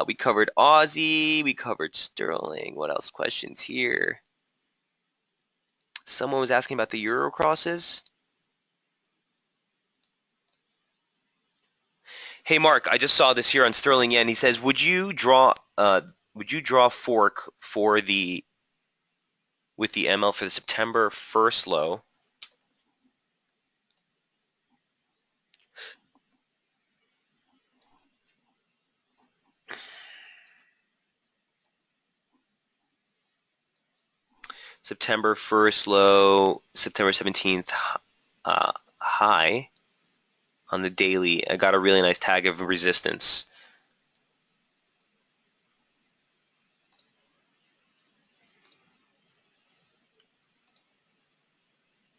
We covered Aussie, we covered sterling. What else? Questions here? Someone was asking about the euro crosses. Hey, Mark, I just saw this here on sterling yen. He says, would you would you draw fork for with the ML for the September 1st low? September 1st low, September 17th high on the daily. I got a really nice tag of resistance.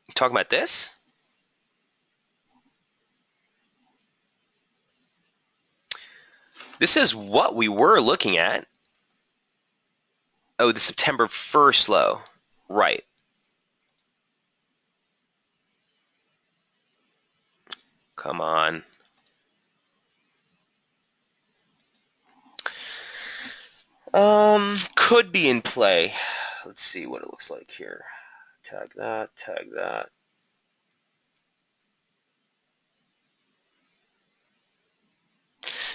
You talking about this? This is what we were looking at. Oh, the September 1st low. Right. Come on. Could be in play. Let's see what it looks like here. Tag that, tag that.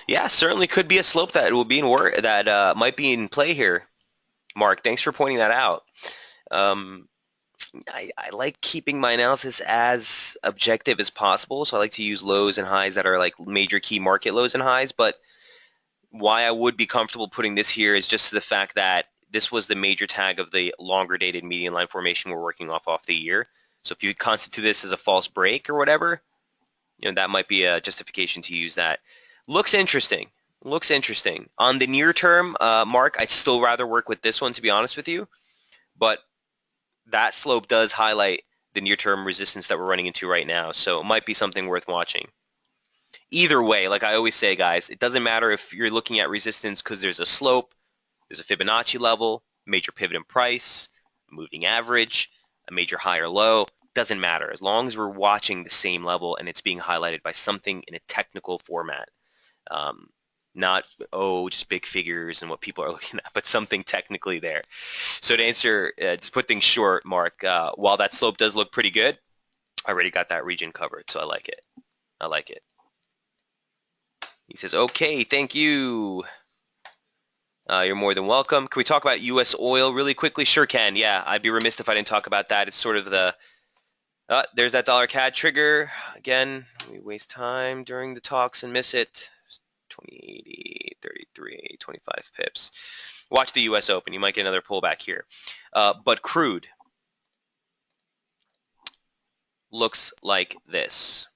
Yeah, certainly could be a slope that will be in might be in play here. Mark, thanks for pointing that out. I like keeping my analysis as objective as possible, so I like to use lows and highs that are like major key market lows and highs, but why I would be comfortable putting this here is just the fact that this was the major tag of the longer dated median line formation we're working off the year. So if you constitute this as a false break or whatever, that might be a justification to use that. Looks interesting. Looks interesting. On the near term, Mark, I'd still rather work with this one, to be honest with you, but that slope does highlight the near-term resistance that we're running into right now, so it might be something worth watching. Either way, like I always say, guys, it doesn't matter if you're looking at resistance because there's a slope, there's a Fibonacci level, major pivot in price, moving average, a major high or low. Doesn't matter as long as we're watching the same level and it's being highlighted by something in a technical format. Not, just big figures and what people are looking at, but something technically there. So to answer, just put things short, Mark, while that slope does look pretty good, I already got that region covered, so I like it. I like it. He says, okay, thank you. You're more than welcome. Can we talk about U.S. oil really quickly? Sure can, yeah. I'd be remiss if I didn't talk about that. It's sort of there's that dollar CAD trigger. Again, we waste time during the talks and miss it. 20, 33, 25 pips. Watch the U.S. Open. You might get another pullback here. But crude looks like this.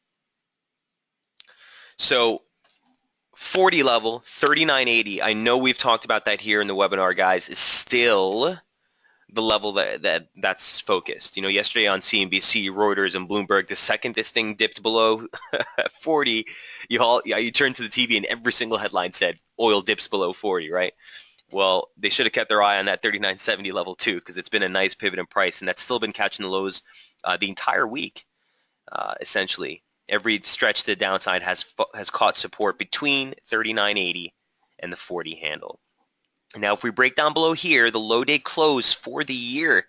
So 40 level, 39.80. I know we've talked about that here in the webinar, guys, is still the level that's focused. Yesterday on CNBC, Reuters, and Bloomberg, the second this thing dipped below 40, you turn to the TV and every single headline said oil dips below 40, right? Well, they should have kept their eye on that 39.70 level too, because it's been a nice pivot in price, and that's still been catching the lows the entire week, essentially. Every stretch to the downside has caught support between 39.80 and the 40 handle. Now, if we break down below here, the low day close for the year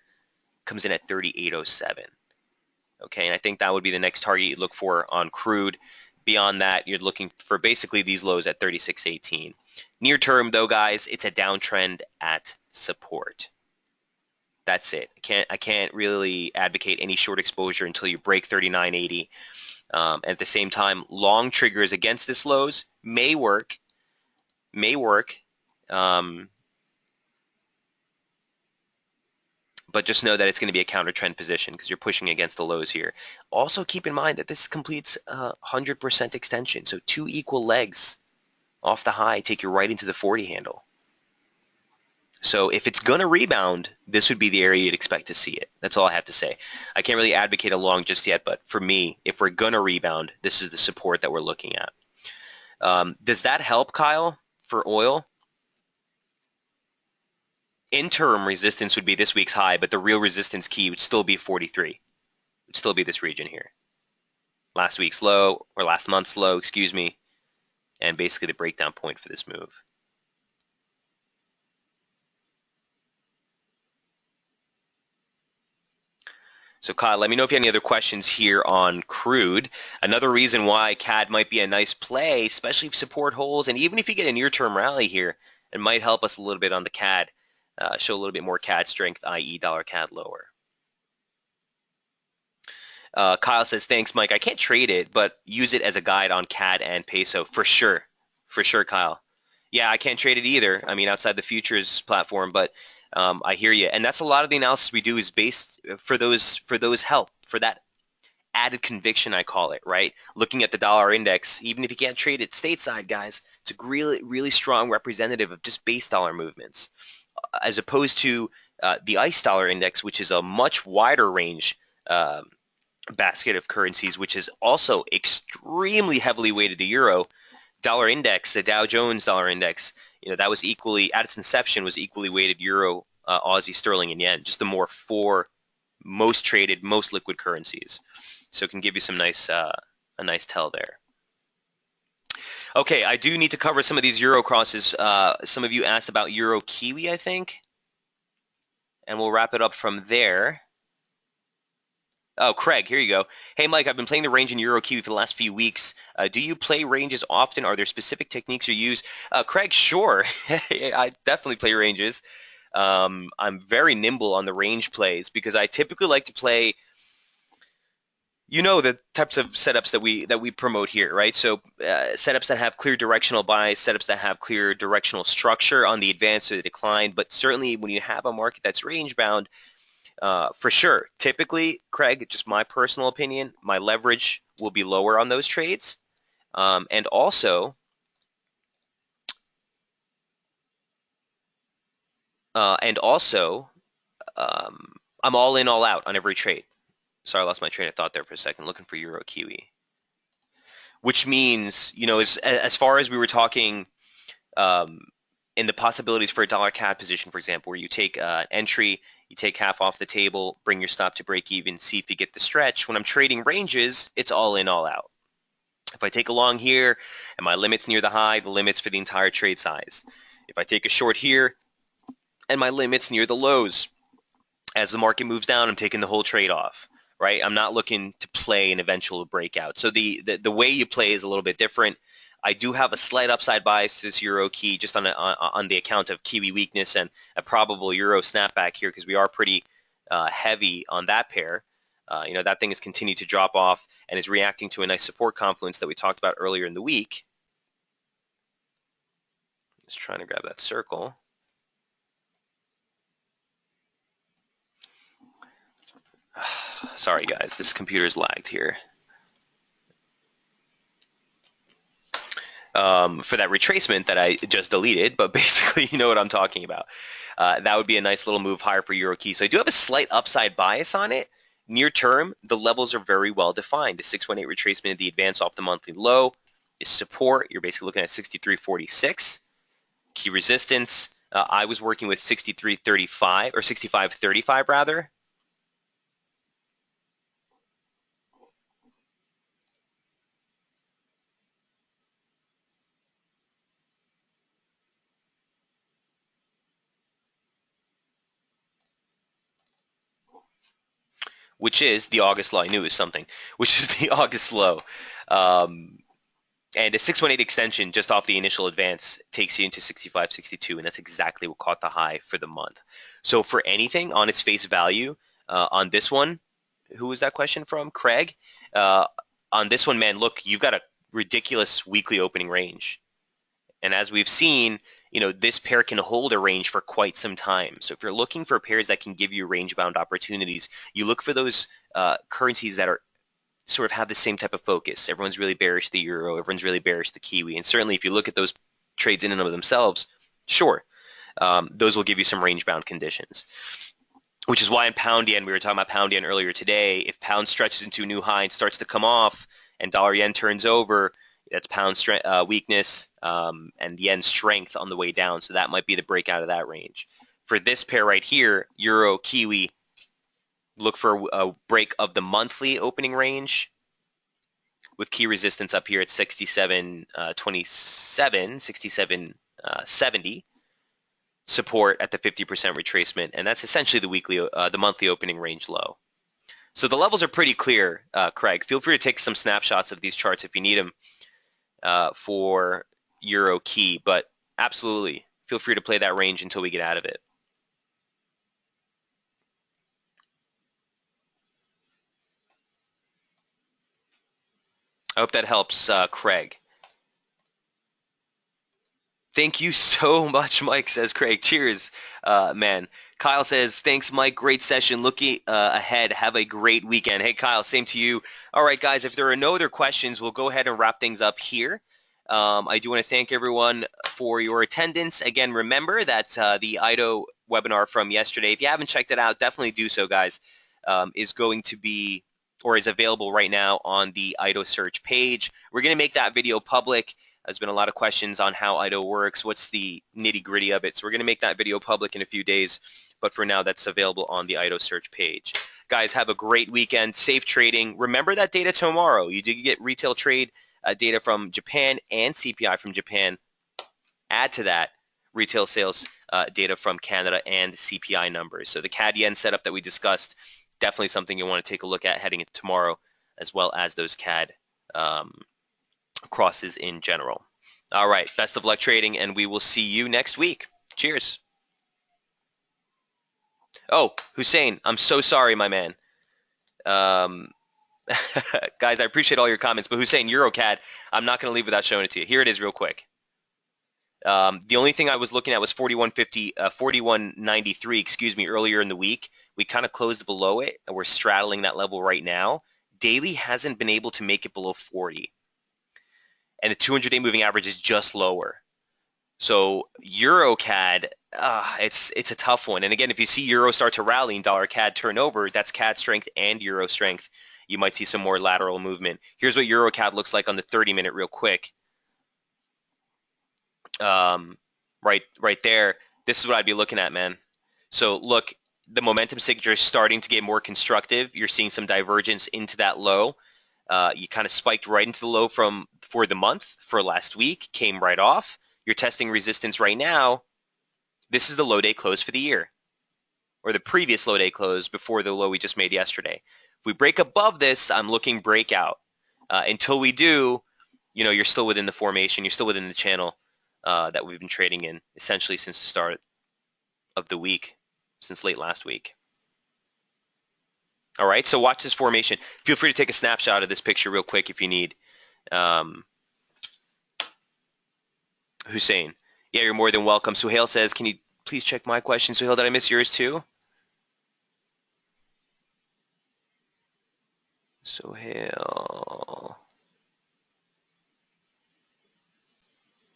comes in at 38.07. Okay, and I think that would be the next target you look for on crude. Beyond that, you're looking for basically these lows at 36.18. Near term, though, guys, it's a downtrend at support. That's it. I can't really advocate any short exposure until you break 39.80. At the same time, long triggers against this lows may work. But just know that it's going to be a counter trend position because you're pushing against the lows here. Also keep in mind that this completes 100% extension. So 2 equal legs off the high take you right into the 40 handle. So if it's going to rebound, this would be the area you'd expect to see it. That's all I have to say. I can't really advocate a long just yet, but for me, if we're going to rebound, this is the support that we're looking at. Does that help, Kyle, for oil? Interim resistance would be this week's high, but the real resistance key would still be 43. It would still be this region here. Last week's low, or last month's low, excuse me, and basically the breakdown point for this move. So Kyle, let me know if you have any other questions here on crude. Another reason why CAD might be a nice play, especially if support holds, and even if you get a near-term rally here and might help us a little bit on the CAD, show a little bit more CAD strength, i.e. dollar CAD lower. Kyle says, thanks, Mike. I can't trade it, but use it as a guide on CAD and peso for sure. For sure, Kyle. Yeah, I can't trade it either. I mean, outside the futures platform, but I hear you. And that's a lot of the analysis we do is based for those help, for that added conviction, I call it, right? Looking at the dollar index, even if you can't trade it stateside, guys, it's a really, really strong representative of just base dollar movements, as opposed to the ICE dollar index, which is a much wider range basket of currencies, which is also extremely heavily weighted to euro. Dollar index, the Dow Jones dollar index, that was equally, at its inception, was equally weighted euro, Aussie, sterling, and yen, just the four most traded, most liquid currencies. So it can give you some nice, a nice tell there. Okay, I do need to cover some of these euro crosses. Some of you asked about euro kiwi, I think, and we'll wrap it up from there. Oh, Craig, here you go. Hey, Mike, I've been playing the range in Euro Kiwi for the last few weeks. Do you play ranges often? Are there specific techniques you use? Craig, sure. I definitely play ranges. I'm very nimble on the range plays because I typically like to play, the types of setups that we promote here, right? So setups that have clear directional bias, setups that have clear directional structure on the advance or the decline. But certainly when you have a market that's range bound, for sure. Typically, Craig, just my personal opinion, my leverage will be lower on those trades. And also, I'm all in, all out on every trade. Sorry, I lost my train of thought there for a second, looking for Euro Kiwi. Which means, as far as we were talking in the possibilities for a dollar CAD position, for example, where you take entry, you take half off the table, bring your stop to break even, see if you get the stretch. When I'm trading ranges, it's all in, all out. If I take a long here and my limit's near the high, the limit's for the entire trade size. If I take a short here and my limit's near the lows, as the market moves down, I'm taking the whole trade off, right? I'm not looking to play an eventual breakout. So the way you play is a little bit different. I do have a slight upside bias to this Euro key just on the account of Kiwi weakness and a probable Euro snapback here because we are pretty heavy on that pair. That thing has continued to drop off and is reacting to a nice support confluence that we talked about earlier in the week. Just trying to grab that circle. Sorry, guys, this computer's lagged here. For that retracement that I just deleted, but basically you know what I'm talking about. That would be a nice little move higher for Euro key. So I do have a slight upside bias on it. Near term, the levels are very well defined. The 618 retracement of the advance off the monthly low is support. You're basically looking at 63.46. Key resistance, I was working with 63.35 or 65.35 rather. Which is the August low. I knew it was something. Which is the August low. And a 618 extension just off the initial advance takes you into 65.62, and that's exactly what caught the high for the month. So for anything on its face value, on this one, who was that question from? Craig? On this one, man, look, you've got a ridiculous weekly opening range. And as we've seen, this pair can hold a range for quite some time. So if you're looking for pairs that can give you range-bound opportunities, you look for those currencies that are sort of have the same type of focus. Everyone's really bearish the euro, everyone's really bearish the kiwi, and certainly if you look at those trades in and of themselves, sure, those will give you some range-bound conditions. Which is why in pound yen, we were talking about pound yen earlier today, if pound stretches into a new high and starts to come off and dollar yen turns over, that's pound weakness and yen strength on the way down, so that might be the breakout of that range. For this pair right here, euro, kiwi, look for a break of the monthly opening range with key resistance up here at 67.27, 67.70. Support at the 50% retracement, and that's essentially the monthly opening range low. So the levels are pretty clear, Craig. Feel free to take some snapshots of these charts if you need them for Euro key, but absolutely, feel free to play that range until we get out of it. I hope that helps, Craig. Thank you so much, Mike, says Craig. Cheers, man. Kyle says, thanks, Mike. Great session. Looking ahead. Have a great weekend. Hey, Kyle, same to you. All right, guys, if there are no other questions, we'll go ahead and wrap things up here. I do want to thank everyone for your attendance. Again, remember that the IDO webinar from yesterday, if you haven't checked it out, definitely do so, guys, is going to be or is available right now on the IDO search page. We're going to make that video public. There's been a lot of questions on how IDO works, what's the nitty-gritty of it. So we're going to make that video public in a few days, but for now, that's available on the IDO search page. Guys, have a great weekend. Safe trading. Remember that data tomorrow. You did get retail trade data from Japan and CPI from Japan. Add to that retail sales data from Canada and CPI numbers. So the CAD yen setup that we discussed, definitely something you want to take a look at heading into tomorrow, as well as those CAD crosses in general. All right, best of luck trading, and we will see you next week. Cheers. Oh, Hussein, I'm so sorry, my man. Guys, I appreciate all your comments, but Hussein, EuroCAD, I'm not going to leave without showing it to you. Here it is real quick. The only thing I was looking at was 41.93, excuse me, earlier in the week. We kind of closed below it, and we're straddling that level right now. Daily hasn't been able to make it below 40. And the 200-day moving average is just lower. So EuroCAD, it's a tough one. And again, if you see Euro start to rally and dollar CAD turn over, that's CAD strength and Euro strength. You might see some more lateral movement. Here's what EuroCAD looks like on the 30-minute real quick. Right there. This is what I'd be looking at, man. So look, the momentum signature is starting to get more constructive. You're seeing some divergence into that low. You kind of spiked right into the low for the month for last week, came right off. You're testing resistance right now. This is the low day close for the year, or the previous low day close before the low we just made yesterday. If we break above this, I'm looking breakout. Until we do, you're still within the formation. You're still within the channel that we've been trading in essentially since the start of the week, since late last week. All right, so watch this formation. Feel free to take a snapshot of this picture real quick if you need. Hussein. Yeah, you're more than welcome. Suhail says, can you please check my question? Suhail, did I miss yours too? Suhail.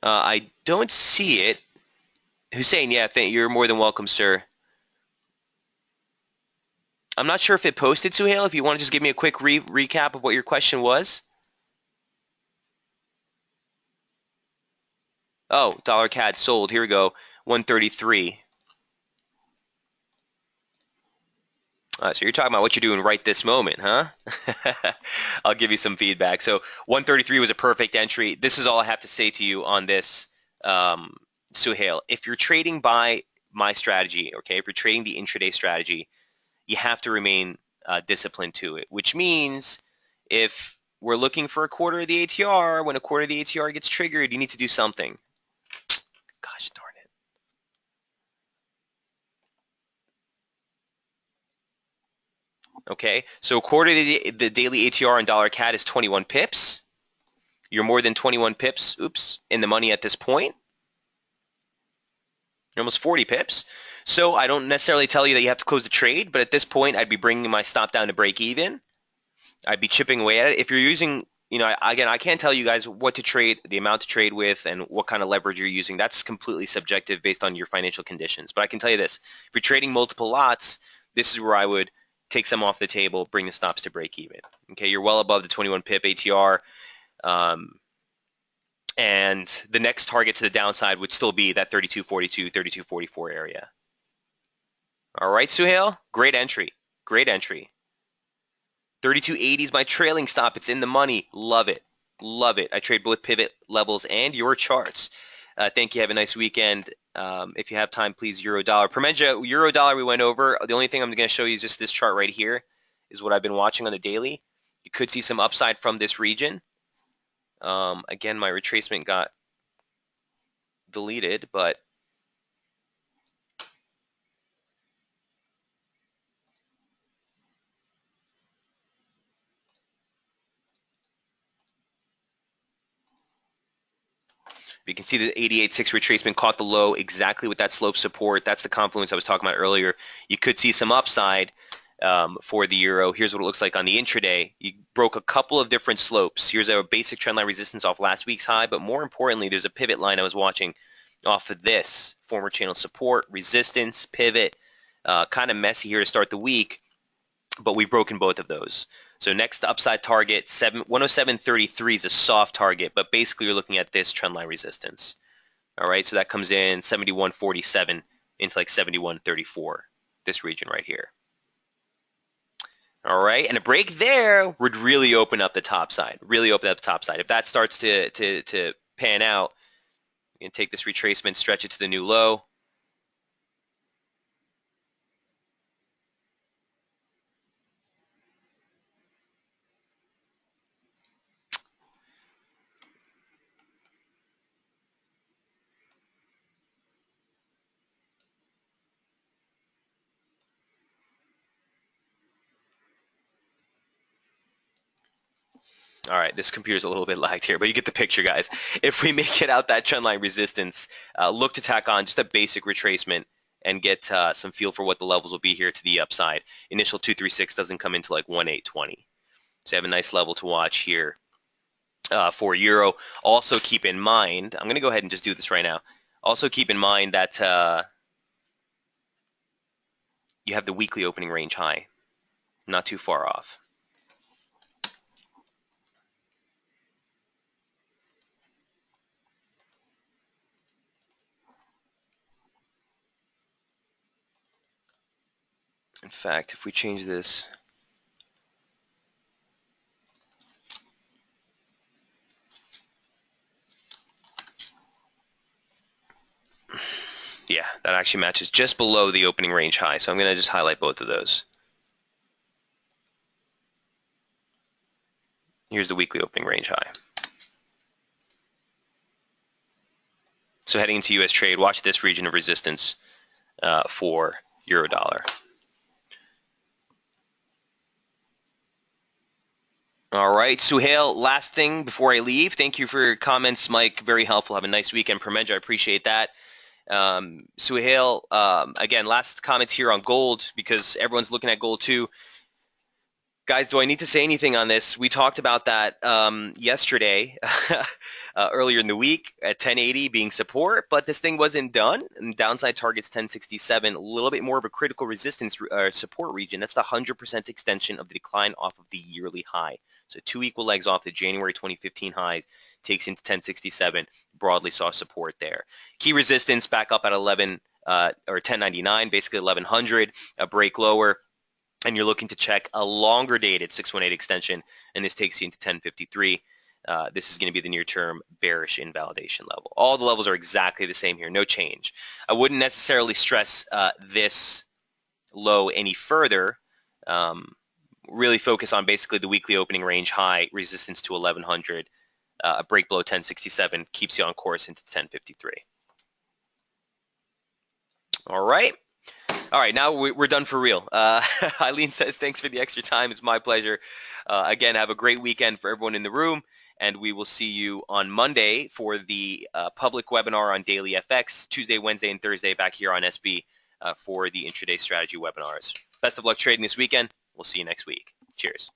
I don't see it. Hussein, yeah, you're more than welcome, sir. I'm not sure if it posted, Suhail. If you want to just give me a quick recap of what your question was. Oh, dollar CAD sold. Here we go. 133. So you're talking about what you're doing right this moment, huh? I'll give you some feedback. So 133 was a perfect entry. This is all I have to say to you on this, Suhail. If you're trading by my strategy, okay, if you're trading the intraday strategy, you have to remain disciplined to it, which means if we're looking for a quarter of the ATR, when a quarter of the ATR gets triggered, you need to do something. Gosh darn it. Okay, so a quarter of the daily ATR on dollar CAD is 21 pips. You're more than 21 pips, in the money at this point. You're almost 40 pips. So I don't necessarily tell you that you have to close the trade, but at this point, I'd be bringing my stop down to break even. I'd be chipping away at it. If you're using, again, I can't tell you guys what to trade, the amount to trade with, and what kind of leverage you're using. That's completely subjective based on your financial conditions. But I can tell you this, if you're trading multiple lots, this is where I would take some off the table, bring the stops to break even. Okay, you're well above the 21 pip ATR. And the next target to the downside would still be that 32.42, 32.44 area. All right, Suhail, great entry, great entry. 32.80 is my trailing stop. It's in the money. Love it. Love it. I trade both pivot levels and your charts. Thank you. Have a nice weekend. If you have time, please, euro dollar. Permenja, euro dollar we went over. The only thing I'm going to show you is just this chart right here is what I've been watching on the daily. You could see some upside from this region. Again, my retracement got deleted, but You can see the 88.6 retracement caught the low exactly with that slope support. That's the confluence I was talking about earlier. You could see some upside for the euro. Here's what it looks like on the intraday. You broke a couple of different slopes. Here's a basic trendline resistance off last week's high, but more importantly, there's a pivot line I was watching off of this former channel support, resistance, pivot. Kind of messy here to start the week, but we've broken both of those. So next upside target, 107.33 is a soft target, but basically you're looking at this trendline resistance. All right, so that comes in 71.47 into like 71.34, this region right here. All right, and a break there would really open up the top side, really open up the top side. If that starts to pan out, you can take this retracement, stretch it to the new low. All right, this computer's a little bit lagged here, but you get the picture, guys. If we make it out that trendline resistance, look to tack on just a basic retracement and get some feel for what the levels will be here to the upside. Initial 236 doesn't come into like 1820. So you have a nice level to watch here for euro. Also keep in mind, I'm going to go ahead and just do this right now. Also keep in mind that you have the weekly opening range high, not too far off. In fact, if we change this, yeah, that actually matches just below the opening range high. So I'm going to just highlight both of those. Here's the weekly opening range high. So heading into U.S. trade, watch this region of resistance for euro dollar. All right, Suhail, last thing before I leave, thank you for your comments, Mike. Very helpful. Have a nice weekend, Permenja. I appreciate that. Suhail, again, last comments here on gold because everyone's looking at gold too. Guys, do I need to say anything on this? We talked about that yesterday, earlier in the week at 1080 being support, but this thing wasn't done. And downside target's 1067, a little bit more of a critical resistance support region. That's the 100% extension of the decline off of the yearly high. So 2 equal legs off the January 2015 highs takes into 1067. Broadly saw support there. Key resistance back up at 11 or 1099, basically 1100. A break lower. And you're looking to check a longer dated 618 extension, and this takes you into 1053. This is going to be the near-term bearish invalidation level. All the levels are exactly the same here, no change. I wouldn't necessarily stress this low any further. Really focus on basically the weekly opening range high, resistance to 1100. A break below 1067 keeps you on course into 1053. All right. All right, now we're done for real. Eileen says, thanks for the extra time. It's my pleasure. Again, have a great weekend for everyone in the room, and we will see you on Monday for the public webinar on Daily FX, Tuesday, Wednesday, and Thursday back here on SB for the intraday strategy webinars. Best of luck trading this weekend. We'll see you next week. Cheers.